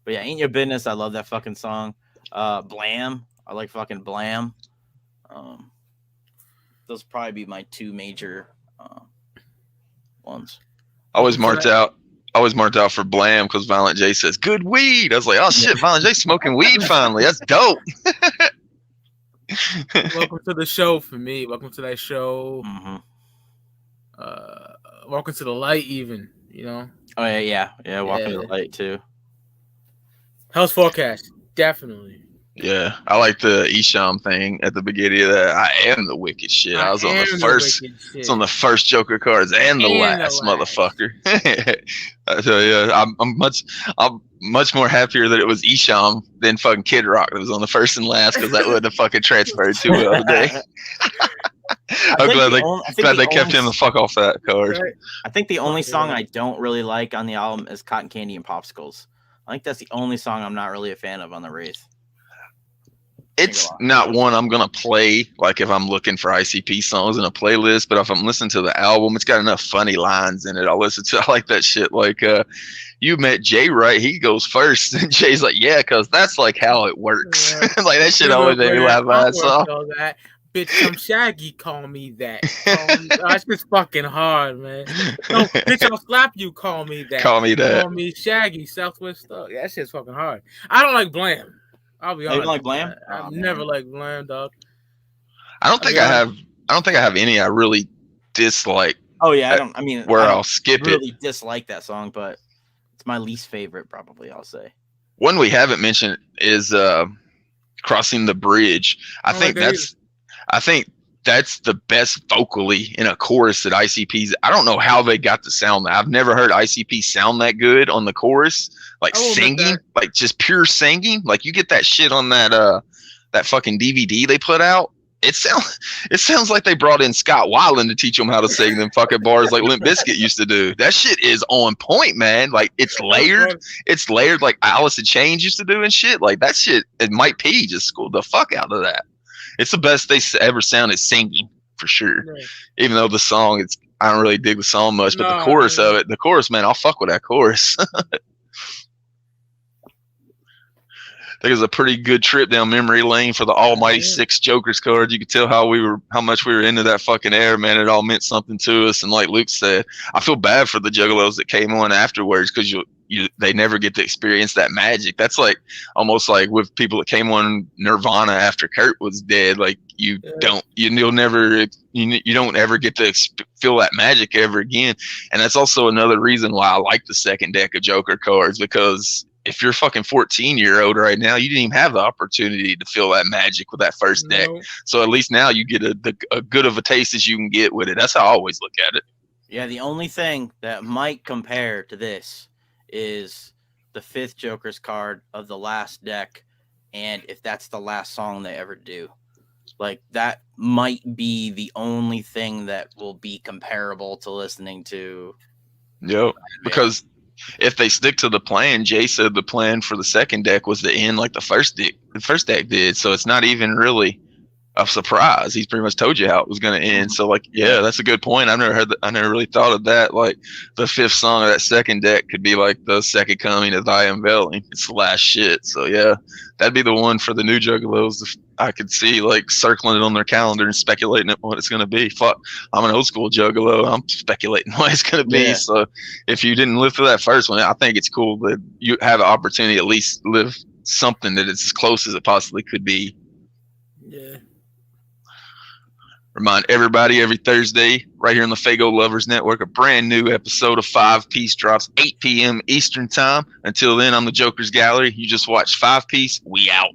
But yeah, Ain't Your Business. I love that fucking song. Blam. I like fucking Blam. Those probably be my two major ones. I was marked out for Blam because Violent J says good weed. I was like, oh shit, Violent J smoking weed finally. That's dope. Welcome to the show for me. Welcome to that show. Mm-hmm. Welcome to the light, even, you know. Oh yeah. Welcome to the light too. Hell's Forecast, definitely. Yeah, I like the Isham thing at the beginning of that. I am the wicked shit. I was on the first. It's on the first Joker cards and the last motherfucker. I tell you, I'm much more happier that it was Isham than fucking Kid Rock that was on the first and last, because that would have fucking transferred too well today. I'm glad they kept him the fuck off that card. I think the only song I don't really like on the album is Cotton Candy and Popsicles. I think that's the only song I'm not really a fan of on the Wraith. It's not one I'm gonna play like if I'm looking for ICP songs in a playlist, but if I'm listening to the album, it's got enough funny lines in it. I'll listen to. I like that shit. Like you met Jay, right? He goes first, and Jay's like, yeah, because that's like how it works. Like that shit always made me laugh. Bitch, I'm Shaggy, call me that. That's just fucking hard, man. No, bitch, I'll slap you, call me that. Call me that. Call me Shaggy, Southwest Thug. Yeah, that shit's fucking hard. I don't like Blam. I'll be You honest. don't like Blam? I've Oh, never man. liked Blam, dog. I don't think I have any I really dislike. Oh yeah, I mean, where I don't I'll skip really it. dislike that song, but it's my least favorite, probably. I'll say. One we haven't mentioned is Crossing the Bridge. I think that's the best vocally in a chorus that ICP's. I don't know how they got the sound. I've never heard ICP sound that good on the chorus, like singing, like just pure singing. Like you get that shit on that fucking DVD they put out. It sounds like they brought in Scott Weiland to teach them how to sing them fucking bars like Limp Bizkit used to do. That shit is on point, man. Like it's layered. It's layered like Alice in Chains used to do and shit. Like that shit. And Mike P just schooled the fuck out of that. It's the best they ever sounded singing for sure. Right. Even though the song, I don't really dig the song much, but the chorus of it, man, I'll fuck with that chorus. I think it was a pretty good trip down memory lane for the almighty 6 Jokers card. You could tell how much we were into that fucking era, man. It all meant something to us. And like Luke said, I feel bad for the Juggalos that came on afterwards because they never get to experience that magic. That's like almost like with people that came on Nirvana after Kurt was dead. Like you don't ever get to feel that magic ever again. And that's also another reason why I like the second deck of Joker cards, because if you're a fucking 14-year-old right now, you didn't even have the opportunity to feel that magic with that first deck. So at least now you get a good of a taste as you can get with it. That's how I always look at it. Yeah, the only thing that might compare to this is the 5th Joker's card of the last deck, and if that's the last song they ever do. Like, that might be the only thing that will be comparable to listening to. Yep, because if they stick to the plan, Jay said the plan for the second deck was to end like the first deck did. So it's not even really a surprise. He's pretty much told you how it was going to end. So like, yeah, that's a good point. I never really thought of that. Like the 5th song of that second deck could be like the second coming of Thy Unveiling. It's the last shit. So yeah, that'd be the one for the new Juggalos. I could see like circling it on their calendar and speculating what it's going to be. Fuck, I'm an old school Juggalo. I'm speculating what it's going to be. Yeah. So if you didn't live through that first one, I think it's cool that you have an opportunity to at least live something that is as close as it possibly could be. Yeah. Remind everybody every Thursday right here on the Fago Lovers Network, a brand new episode of 5 Piece drops 8 p.m. Eastern time. Until then, I'm the Joker's Gallery. You just watched 5 Piece. We out.